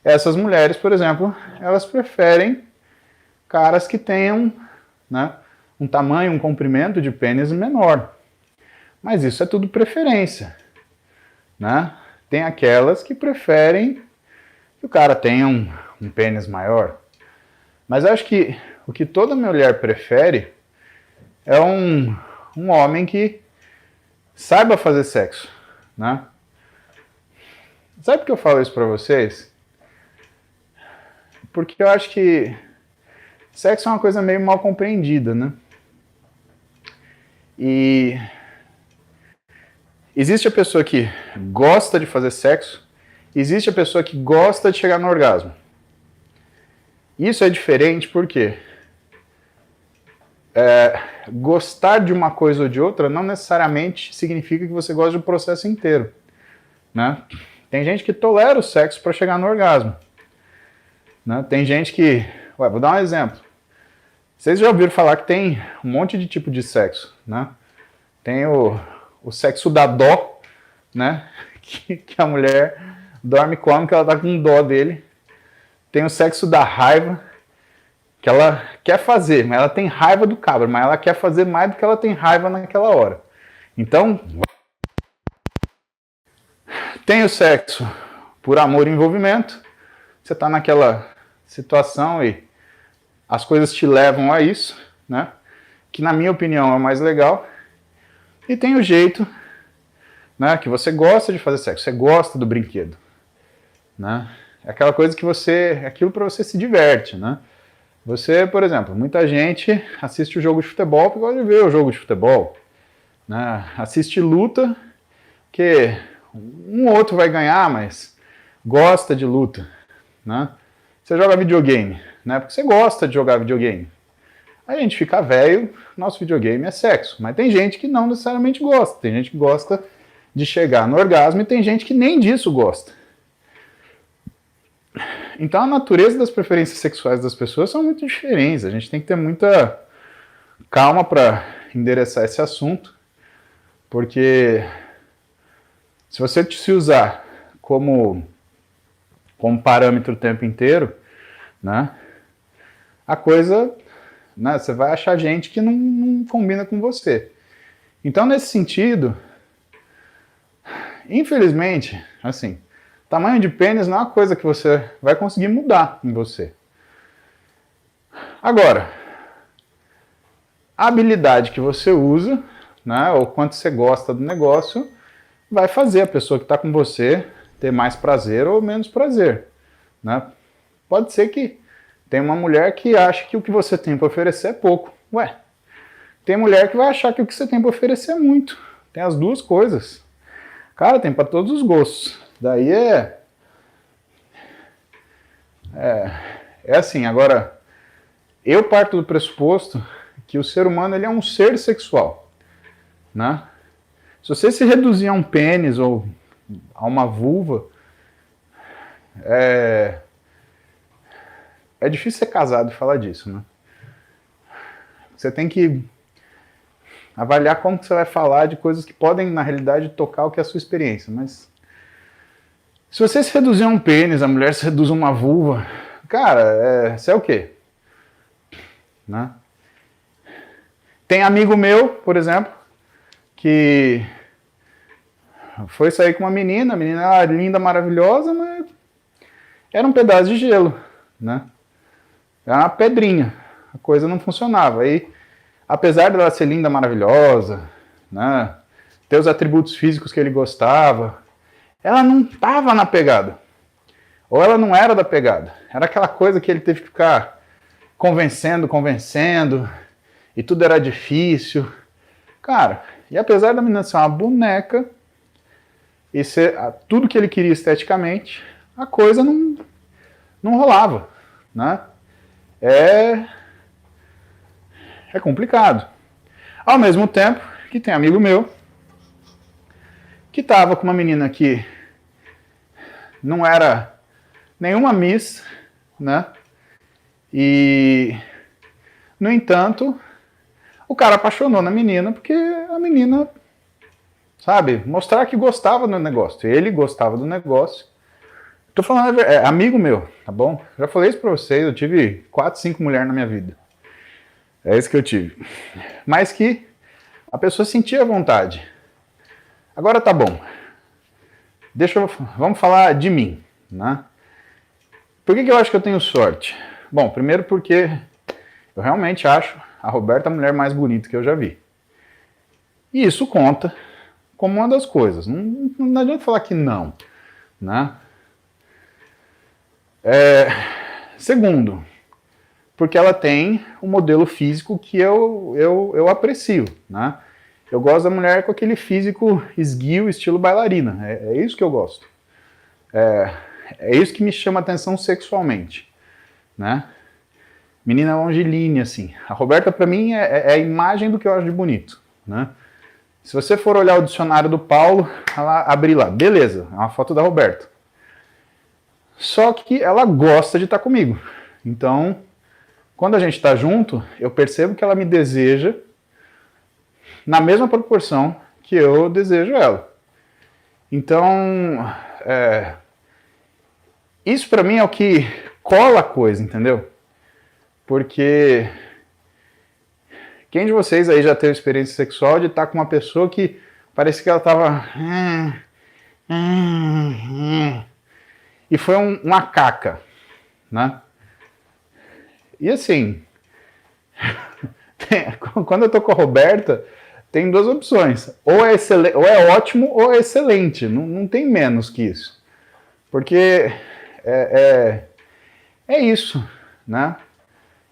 essas mulheres, por exemplo, elas preferem caras que tenham, né, um tamanho, um comprimento de pênis menor. Mas isso é tudo preferência, né? Tem aquelas que preferem que o cara tenha um pênis maior. Mas eu acho que o que toda mulher prefere é um homem que saiba fazer sexo, né? Sabe por que eu falo isso pra vocês? Porque eu acho que sexo é uma coisa meio mal compreendida, né? E existe a pessoa que gosta de fazer sexo, existe a pessoa que gosta de chegar no orgasmo. Isso é diferente porque gostar de uma coisa ou de outra não necessariamente significa que você gosta do processo inteiro, né? Tem gente que tolera o sexo para chegar no orgasmo, né? Tem gente que... vou dar um exemplo. Vocês já ouviram falar que tem um monte de tipo de sexo, né? Tem o sexo da dó, né? Que a mulher dorme e come, que ela tá com dó dele. Tem o sexo da raiva, que ela quer fazer, mas ela tem raiva do cabra, mas ela quer fazer mais do que ela tem raiva naquela hora. Então, tem o sexo por amor e envolvimento. Você tá naquela situação e as coisas te levam a isso, né? Que na minha opinião é o mais legal. E tem o jeito, né, que você gosta de fazer sexo, você gosta do brinquedo, né? É aquela coisa que é aquilo para você se diverte, né? Você, por exemplo, muita gente assiste o jogo de futebol porque gosta de ver o jogo de futebol, né? Assiste luta, que um ou outro vai ganhar, mas gosta de luta, né? Você joga videogame, né? Porque você gosta de jogar videogame. Aí a gente fica velho, nosso videogame é sexo. Mas tem gente que não necessariamente gosta. Tem gente que gosta de chegar no orgasmo e tem gente que nem disso gosta. Então a natureza das preferências sexuais das pessoas são muito diferentes. A gente tem que ter muita calma para endereçar esse assunto, porque se você se usar como parâmetro o tempo inteiro, né, a coisa, né, você vai achar gente que não combina com você. Então, nesse sentido, infelizmente, assim, tamanho de pênis não é uma coisa que você vai conseguir mudar em você. Agora, a habilidade que você usa, né, ou quanto você gosta do negócio, vai fazer a pessoa que está com você ter mais prazer ou menos prazer, né? Pode ser que tem uma mulher que acha que o que você tem para oferecer é pouco. Ué, tem mulher que vai achar que o que você tem para oferecer é muito. Tem as duas coisas. Cara, tem para todos os gostos. Daí é assim, agora, eu parto do pressuposto que o ser humano ele é um ser sexual, né? Se você se reduzir a um pênis ou a uma vulva, é difícil ser casado e falar disso, né? Você tem que avaliar como que você vai falar de coisas que podem, na realidade, tocar o que é a sua experiência. Mas se você se reduzir a um pênis, a mulher se reduz a uma vulva, cara, você é o quê? Né? Tem amigo meu, por exemplo, que foi sair com uma menina, a menina era linda, maravilhosa, mas era um pedaço de gelo, né? Era uma pedrinha, a coisa não funcionava. Aí, apesar dela ser linda, maravilhosa, né, ter os atributos físicos que ele gostava, ela não estava na pegada. Ou ela não era da pegada. Era aquela coisa que ele teve que ficar convencendo, e tudo era difícil. Cara, e apesar da menina ser uma boneca, e ser tudo que ele queria esteticamente, a coisa não rolava, né? É complicado. Ao mesmo tempo que tem amigo meu que estava com uma menina que não era nenhuma miss, né? E, no entanto, o cara apaixonou na menina porque a menina, sabe, mostrar que gostava do negócio. Ele gostava do negócio. Tô falando, é amigo meu, tá bom? Já falei isso pra vocês, eu tive 4, 5 mulheres na minha vida. É isso que eu tive. Mas que a pessoa sentia vontade. Agora tá bom. Vamos falar de mim, né? Por que eu acho que eu tenho sorte? Bom, primeiro porque eu realmente acho a Roberta a mulher mais bonita que eu já vi. E isso conta como uma das coisas. Não adianta falar que não, né? Segundo, porque ela tem um modelo físico que eu aprecio, né? Eu gosto da mulher com aquele físico esguio, estilo bailarina. É isso que eu gosto. É isso que me chama atenção sexualmente, né? Menina longilínea, assim. A Roberta, pra mim, é a imagem do que eu acho de bonito, né? Se você for olhar o dicionário do Paulo, abrir lá, beleza, é uma foto da Roberta. Só que ela gosta de estar comigo. Então, quando a gente está junto, eu percebo que ela me deseja na mesma proporção que eu desejo ela. Então, isso pra mim é o que cola a coisa, entendeu? Porque quem de vocês aí já teve experiência sexual de estar com uma pessoa que parece que ela estava... E foi uma caca, né? E assim, quando eu tô com a Roberta, tem duas opções. Ou é ótimo ou é excelente. Não tem menos que isso. Porque é isso, né?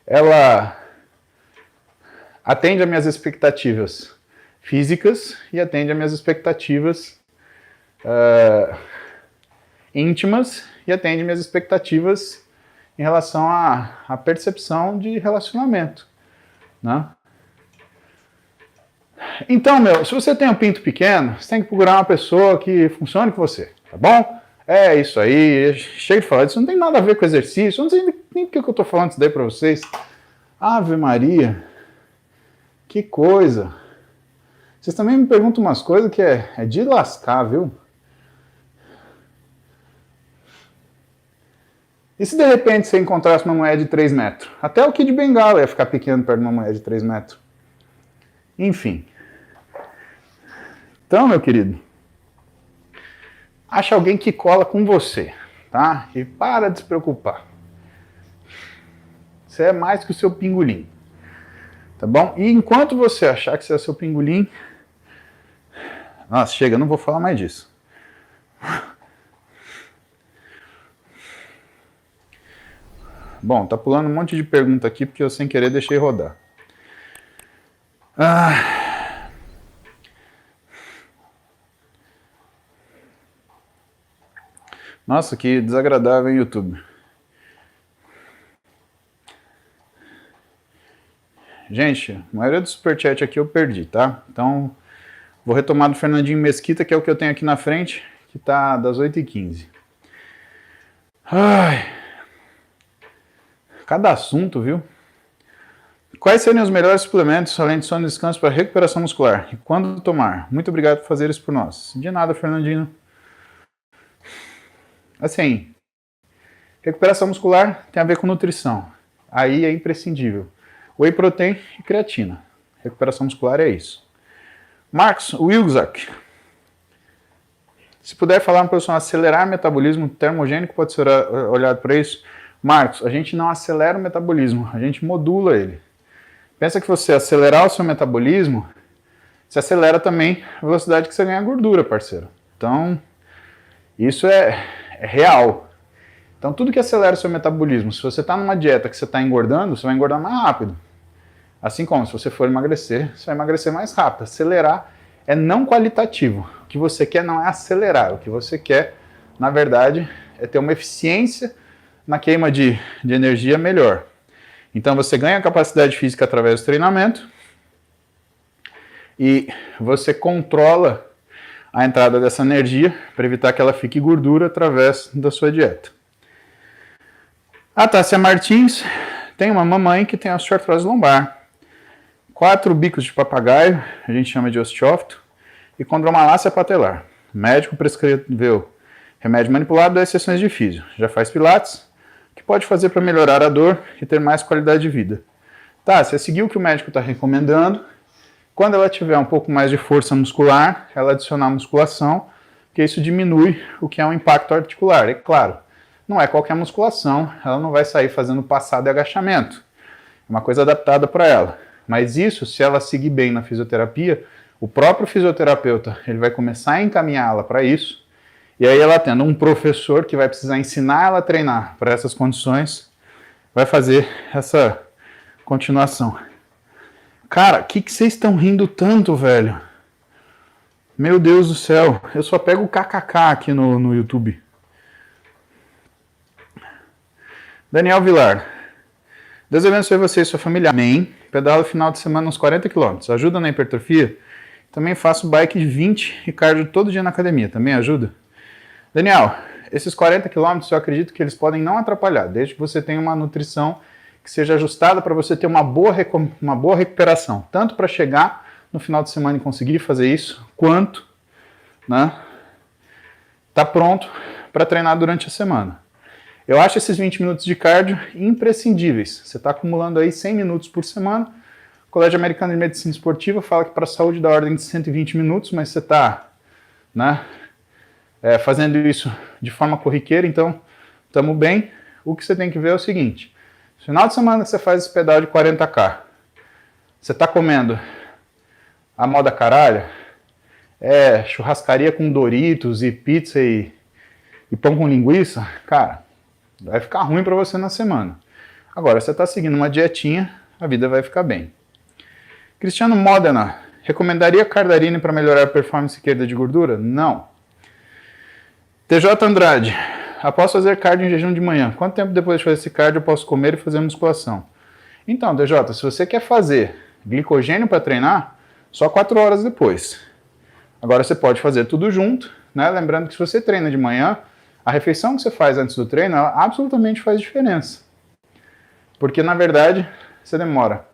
Ela atende às minhas expectativas físicas e atende às minhas expectativas íntimas e atende minhas expectativas em relação à percepção de relacionamento, né? Então, se você tem um pinto pequeno, você tem que procurar uma pessoa que funcione com você, tá bom? É isso aí, chega de falar, isso não tem nada a ver com exercício, eu não sei nem porque que eu tô falando isso daí pra vocês. Ave Maria, que coisa. Vocês também me perguntam umas coisas que é de lascar, viu? E se de repente você encontrasse uma mulher de 3 metros? Até o Kid Bengala ia ficar pequeno perto de uma mulher de 3 metros. Enfim. Então, meu querido, acha alguém que cola com você, tá? E para de se preocupar. Você é mais que o seu pingolim, tá bom? E enquanto você achar que você é o seu pingolim... Nossa, chega, eu não vou falar mais disso. Bom, tá pulando um monte de pergunta aqui porque eu sem querer deixei rodar. Nossa, que desagradável, hein, YouTube. Gente, a maioria do superchat aqui eu perdi, tá? Então, vou retomar do Fernandinho Mesquita, que é o que eu tenho aqui na frente, que tá das 8h15. Ai... Cada assunto, viu? Quais seriam os melhores suplementos, além de sono e descanso, para recuperação muscular? E quando tomar? Muito obrigado por fazer isso por nós. De nada, Fernandinho. Assim, recuperação muscular tem a ver com nutrição. Aí é imprescindível. Whey protein e creatina. Recuperação muscular é isso. Marcos Wilczak. Se puder falar para o pessoal acelerar o metabolismo termogênico, pode ser olhado para isso. Marcos, a gente não acelera o metabolismo, a gente modula ele. Pensa que você acelerar o seu metabolismo, você acelera também a velocidade que você ganha gordura, parceiro. Então, isso é real. Então, tudo que acelera o seu metabolismo, se você está numa dieta que você está engordando, você vai engordar mais rápido. Assim como se você for emagrecer, você vai emagrecer mais rápido. Acelerar é não qualitativo. O que você quer não é acelerar. O que você quer, na verdade, é ter uma eficiência na queima de energia melhor. Então você ganha capacidade física através do treinamento e você controla a entrada dessa energia para evitar que ela fique gordura através da sua dieta. A Tássia Martins tem uma mamãe que tem osteoartrose lombar, 4 bicos de papagaio, a gente chama de osteófito, e condromalácia patelar. O médico prescreveu remédio manipulado, 10 sessões de físio. Já faz pilates, que pode fazer para melhorar a dor e ter mais qualidade de vida. Tá, você seguiu o que o médico está recomendando. Quando ela tiver um pouco mais de força muscular, ela adicionar musculação, porque isso diminui o que é um impacto articular. É claro, não é qualquer musculação, ela não vai sair fazendo passada e agachamento. É uma coisa adaptada para ela. Mas isso, se ela seguir bem na fisioterapia, o próprio fisioterapeuta ele vai começar a encaminhá-la para isso. E aí ela tendo um professor que vai precisar ensinar ela a treinar para essas condições, vai fazer essa continuação. Cara, o que vocês estão rindo tanto, velho? Meu Deus do céu, eu só pego o kkk aqui no YouTube. Daniel Vilar. Deus abençoe você e sua família. Amém. Pedalo final de semana uns 40 km. Ajuda na hipertrofia? Também faço bike de 20 e cardio todo dia na academia. Também ajuda? Daniel, esses 40 km eu acredito que eles podem não atrapalhar, desde que você tenha uma nutrição que seja ajustada para você ter uma boa recuperação, tanto para chegar no final de semana e conseguir fazer isso, quanto tá pronto para treinar durante a semana. Eu acho esses 20 minutos de cardio imprescindíveis. Você está acumulando aí 100 minutos por semana. O Colégio Americano de Medicina Esportiva fala que para a saúde dá ordem de 120 minutos, mas você está fazendo isso de forma corriqueira, então estamos bem. O que você tem que ver é o seguinte: no final de semana que você faz esse pedal de 40k, você está comendo a moda caralho, churrascaria com Doritos e pizza e pão com linguiça, cara, vai ficar ruim para você na semana. Agora, você está seguindo uma dietinha, a vida vai ficar bem. Cristiano Modena, recomendaria Cardarine para melhorar a performance e queda de gordura? Não. TJ Andrade, após fazer cardio em jejum de manhã, quanto tempo depois de fazer esse cardio eu posso comer e fazer musculação? Então, TJ, se você quer fazer glicogênio para treinar, só 4 horas depois. Agora você pode fazer tudo junto, né? Lembrando que se você treina de manhã, a refeição que você faz antes do treino, ela absolutamente faz diferença. Porque, na verdade, você demora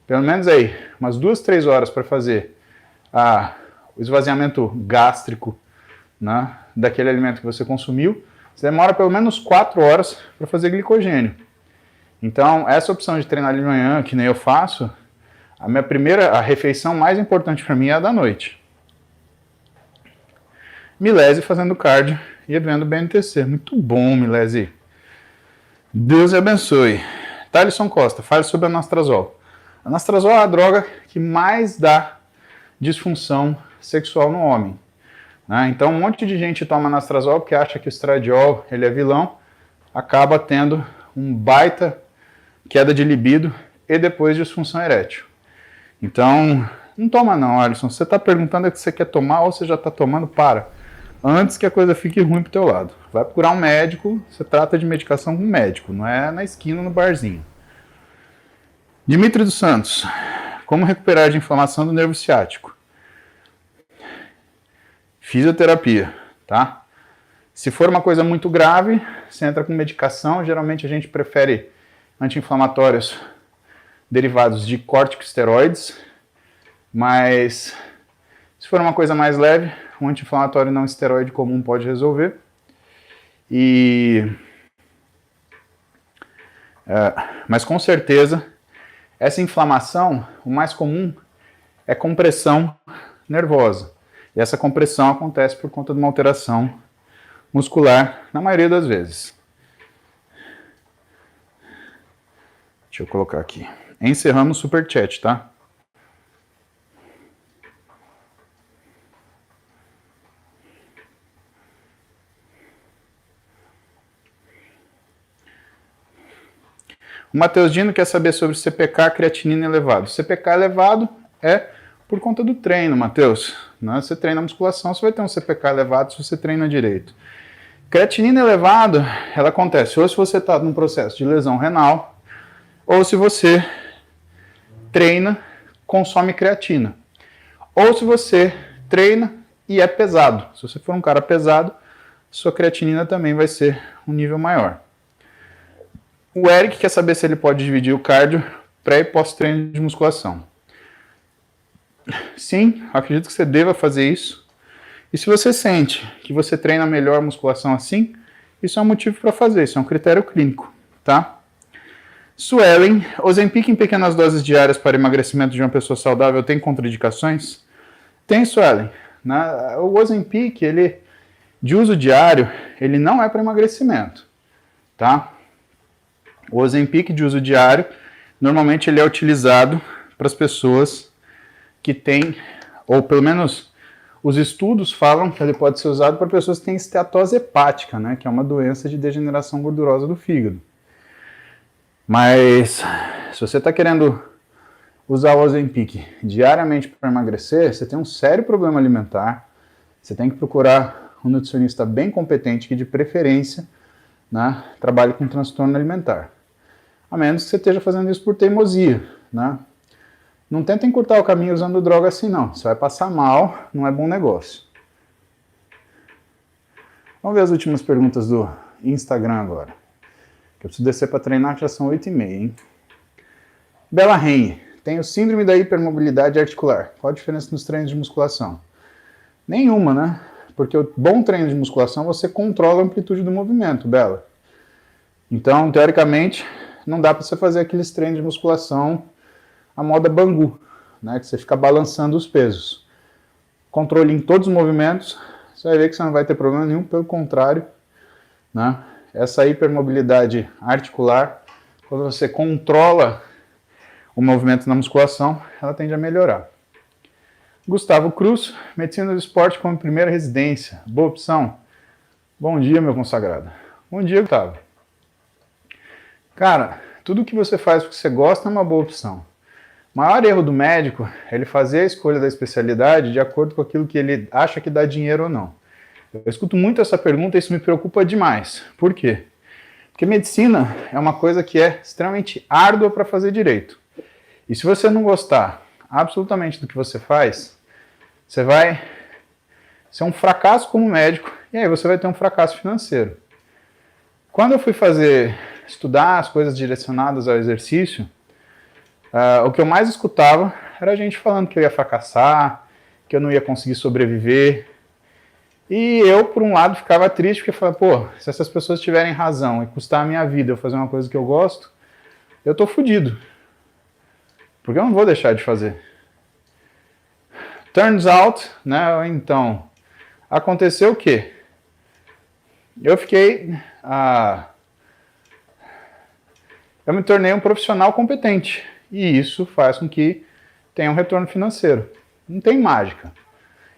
pelo menos aí umas 2, 3 horas para fazer o esvaziamento gástrico, né, daquele alimento que você consumiu. Você demora pelo menos 4 horas para fazer glicogênio. Então, essa opção de treinar de manhã, que nem eu faço, a refeição mais importante para mim é a da noite. Milese fazendo cardio e vendo BNTC. Muito bom, Milese. Deus abençoe. Thaleson Costa, fale sobre anastrozol. Anastrozol é a droga que mais dá disfunção sexual no homem. Né? Então, um monte de gente toma anastrozol porque acha que o estradiol ele é vilão, acaba tendo um baita queda de libido e depois disfunção erétil. Então, não toma não, Alisson. Você está perguntando o que você quer tomar ou você já está tomando? Para. Antes que a coisa fique ruim pro teu lado. Vai procurar um médico, você trata de medicação com um médico, não é na esquina, no barzinho. Dimitri dos Santos, como recuperar de inflamação do nervo ciático? Fisioterapia, tá? Se for uma coisa muito grave, você entra com medicação, geralmente a gente prefere anti-inflamatórios derivados de corticosteroides, mas se for uma coisa mais leve, um anti-inflamatório não esteroide comum pode resolver. Mas com certeza, essa inflamação, o mais comum é compressão nervosa. E essa compressão acontece por conta de uma alteração muscular, na maioria das vezes. Deixa eu colocar aqui. Encerramos o superchat, tá? O Matheus Dino quer saber sobre CPK, creatinina elevado. CPK elevado é por conta do treino, Matheus. Né? Você treina musculação, você vai ter um CPK elevado se você treina direito. Creatinina elevado, ela acontece ou se você está num processo de lesão renal, ou se você treina, consome creatina. Ou se você treina e é pesado. Se você for um cara pesado, sua creatinina também vai ser um nível maior. O Eric quer saber se ele pode dividir o cardio pré e pós-treino de musculação. Sim, acredito que você deva fazer isso. E se você sente que você treina melhor musculação assim, isso é um motivo para fazer, isso é um critério clínico, tá? Suelen, Ozempic em pequenas doses diárias para emagrecimento de uma pessoa saudável tem contraindicações? Tem, Suelen. O Ozempic, ele, de uso diário, ele não é para emagrecimento, tá? O Ozempic de uso diário, normalmente ele é utilizado para as pessoas que têm, ou pelo menos os estudos falam que ele pode ser usado para pessoas que têm esteatose hepática, né, que é uma doença de degeneração gordurosa do fígado. Mas se você está querendo usar o Ozempic diariamente para emagrecer, você tem um sério problema alimentar, você tem que procurar um nutricionista bem competente que de preferência, né, trabalhe com transtorno alimentar. A menos que você esteja fazendo isso por teimosia, né? Não tenta encurtar o caminho usando droga assim não, você vai passar mal, não é bom negócio. Vamos ver as últimas perguntas do Instagram agora. Que eu preciso descer para treinar, que já são 8h30, hein? Bela Ren, tenho síndrome da hipermobilidade articular. Qual a diferença nos treinos de musculação? Nenhuma, né? Porque o bom treino de musculação você controla a amplitude do movimento, Bela. Então, teoricamente, não dá para você fazer aqueles treinos de musculação à moda Bangu, né, que você fica balançando os pesos. Controle em todos os movimentos, você vai ver que você não vai ter problema nenhum, pelo contrário, né, essa hipermobilidade articular, quando você controla o movimento na musculação, ela tende a melhorar. Gustavo Cruz, medicina do esporte como primeira residência, boa opção. Bom dia, meu consagrado. Bom dia, Gustavo. Cara, tudo que você faz porque você gosta é uma boa opção. O maior erro do médico é ele fazer a escolha da especialidade de acordo com aquilo que ele acha que dá dinheiro ou não. Eu escuto muito essa pergunta e isso me preocupa demais. Por quê? Porque medicina é uma coisa que é extremamente árdua para fazer direito. E se você não gostar absolutamente do que você faz, você vai ser um fracasso como médico e aí você vai ter um fracasso financeiro. Quando eu fui estudar as coisas direcionadas ao exercício, o que eu mais escutava era a gente falando que eu ia fracassar, que eu não ia conseguir sobreviver. E eu, por um lado, ficava triste, porque eu falava, pô, se essas pessoas tiverem razão e custar a minha vida eu fazer uma coisa que eu gosto, eu tô fudido. Porque eu não vou deixar de fazer. Turns out, né, então, aconteceu o quê? Eu eu me tornei um profissional competente. E isso faz com que tenha um retorno financeiro. Não tem mágica.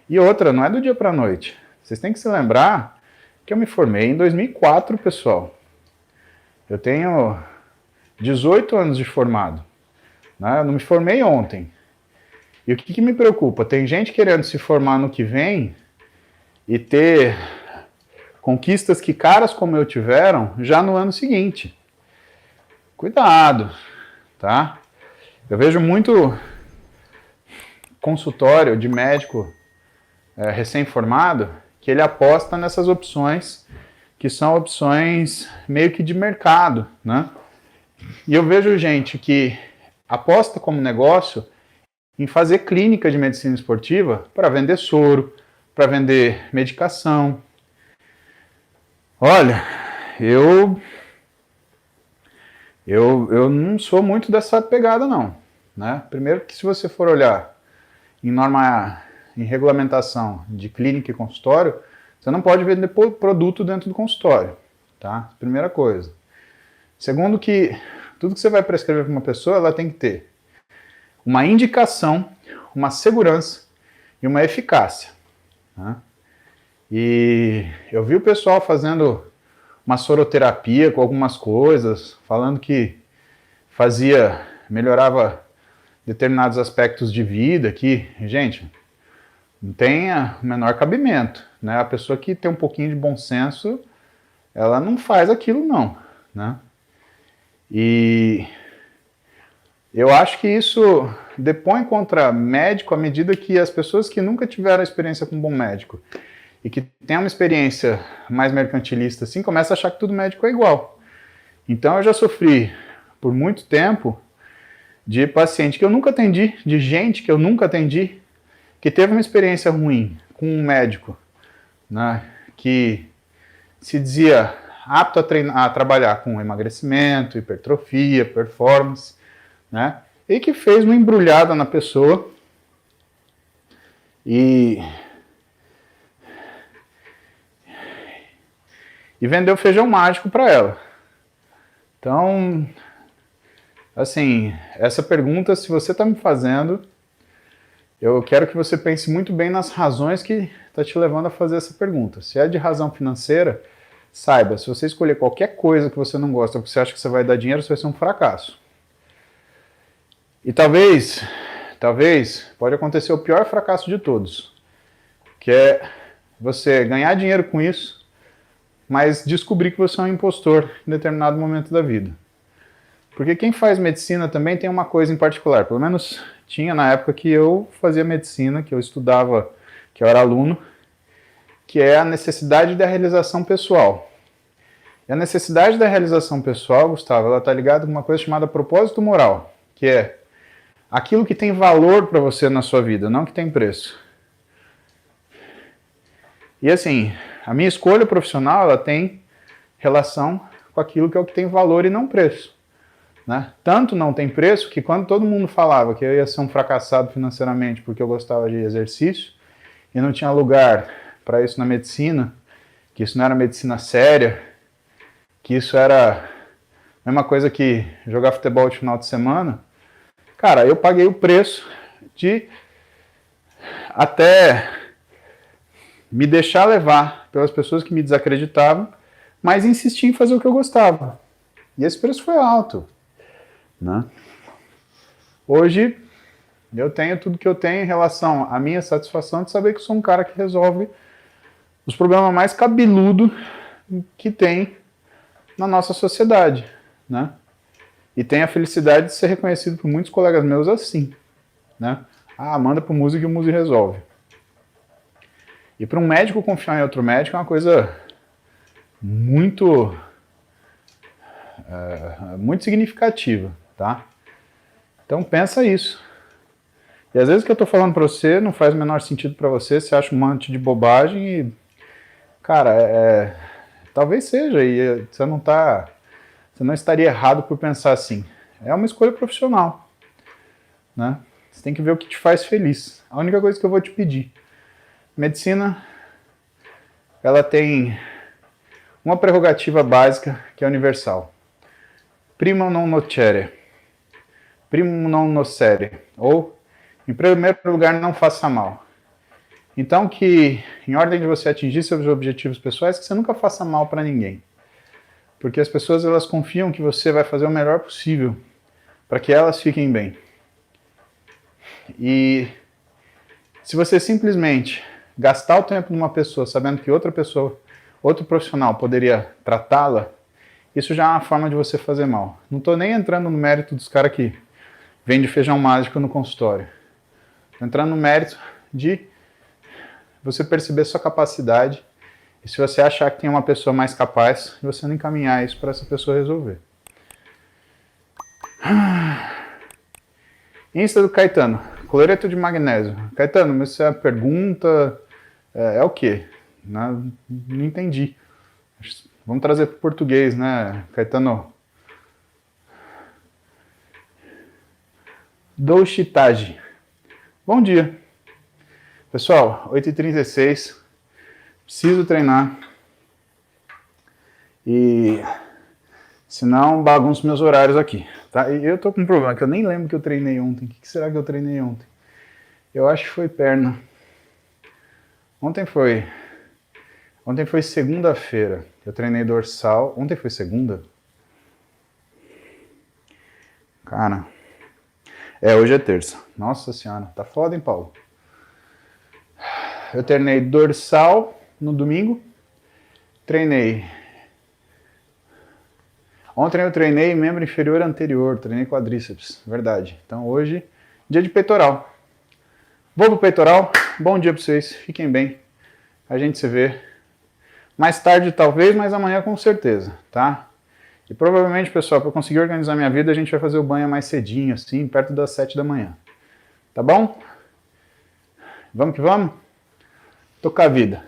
E outra, não é do dia para a noite. Vocês têm que se lembrar que eu me formei em 2004, pessoal. Eu tenho 18 anos de formado. Né? Eu não me formei ontem. E o que me preocupa? Tem gente querendo se formar no que vem e ter conquistas que caras como eu tiveram já no ano seguinte. Cuidado, tá? Eu vejo muito consultório de médico recém-formado que ele aposta nessas opções que são opções meio que de mercado, né? E eu vejo gente que aposta como negócio em fazer clínica de medicina esportiva para vender soro, para vender medicação. Olha, eu não sou muito dessa pegada não, né? Primeiro que se você for olhar em regulamentação de clínica e consultório, você não pode vender produto dentro do consultório, tá? Primeira coisa. Segundo que tudo que você vai prescrever para uma pessoa, ela tem que ter uma indicação, uma segurança e uma eficácia. Né? E eu vi o pessoal fazendo uma soroterapia com algumas coisas, falando que melhorava determinados aspectos de vida que, gente, não tem o menor cabimento. Né? A pessoa que tem um pouquinho de bom senso, ela não faz aquilo não. Né? E eu acho que isso depõe contra médico à medida que as pessoas que nunca tiveram experiência com um bom médico e que têm uma experiência mais mercantilista assim, começam a achar que tudo médico é igual. Então eu já sofri por muito tempo de paciente que eu nunca atendi, de gente que eu nunca atendi, que teve uma experiência ruim com um médico, né, que se dizia apto a trabalhar com emagrecimento, hipertrofia, performance, né, e que fez uma embrulhada na pessoa e vendeu feijão mágico para ela. Então, assim, essa pergunta, se você está me fazendo, eu quero que você pense muito bem nas razões que está te levando a fazer essa pergunta. Se é de razão financeira, saiba, se você escolher qualquer coisa que você não gosta, porque você acha que você vai dar dinheiro, você vai ser um fracasso. E talvez, pode acontecer o pior fracasso de todos, que é você ganhar dinheiro com isso, mas descobrir que você é um impostor em determinado momento da vida. Porque quem faz medicina também tem uma coisa em particular, pelo menos tinha na época que eu fazia medicina, que eu estudava, que eu era aluno, que é a necessidade da realização pessoal. E a necessidade da realização pessoal, Gustavo, ela está ligada com uma coisa chamada propósito moral, que é aquilo que tem valor para você na sua vida, não que tem preço. E assim, a minha escolha profissional, ela tem relação com aquilo que é o que tem valor e não preço. Né? Tanto não tem preço que quando todo mundo falava que eu ia ser um fracassado financeiramente porque eu gostava de exercício e não tinha lugar para isso na medicina, que isso não era medicina séria, que isso era a mesma coisa que jogar futebol de final de semana, cara, eu paguei o preço de até me deixar levar pelas pessoas que me desacreditavam, mas insistir em fazer o que eu gostava. E esse preço foi alto. Né? Hoje eu tenho tudo que eu tenho em relação à minha satisfação de saber que sou um cara que resolve os problemas mais cabeludos que tem na nossa sociedade, né? E tenho a felicidade de ser reconhecido por muitos colegas meus assim, né? Ah, manda pro Muzi que o Muzi resolve. E para um médico confiar em outro médico é uma coisa muito, muito significativa, tá? Então pensa isso. E às vezes o que eu estou falando para você não faz o menor sentido para você, você acha um monte de bobagem e, cara, talvez seja, e você não estaria errado por pensar assim. É uma escolha profissional, né? Você tem que ver o que te faz feliz. A única coisa que eu vou te pedir, medicina, ela tem uma prerrogativa básica que é universal. Primum non nocere. Primum non nocere. Ou, em primeiro lugar, não faça mal. Então que, em ordem de você atingir seus objetivos pessoais, que você nunca faça mal para ninguém. Porque as pessoas, elas confiam que você vai fazer o melhor possível para que elas fiquem bem. E se você simplesmente gastar o tempo de uma pessoa sabendo que outra pessoa, outro profissional poderia tratá-la, isso já é uma forma de você fazer mal. Não estou nem entrando no mérito dos caras que vendem feijão mágico no consultório. Estou entrando no mérito de você perceber sua capacidade e se você achar que tem uma pessoa mais capaz, você não encaminhar isso para essa pessoa resolver. Insta do Caetano. Cloreto de magnésio. Caetano, mas essa pergunta é o quê? Não entendi. Vamos trazer para o português, né, Caetano? Douchitagem. Bom dia. Pessoal, 8h36. Preciso treinar. E senão bagunço meus horários aqui. Tá? E eu tô com um problema, que eu nem lembro que eu treinei ontem. O que será que eu treinei ontem? Eu acho que foi perna. Ontem foi segunda-feira. Eu treinei dorsal. Ontem foi segunda? Cara. Hoje é terça. Nossa senhora, tá foda, hein, Paulo? Eu treinei dorsal no domingo. Ontem eu treinei membro inferior anterior, treinei quadríceps, verdade. Então hoje, dia de peitoral. Vou pro peitoral, bom dia pra vocês, fiquem bem. A gente se vê mais tarde talvez, mas amanhã com certeza, tá? E provavelmente, pessoal, para eu conseguir organizar minha vida, a gente vai fazer o banho mais cedinho, assim, perto das 7 da manhã. Tá bom? Vamos que vamos? Tocar a vida.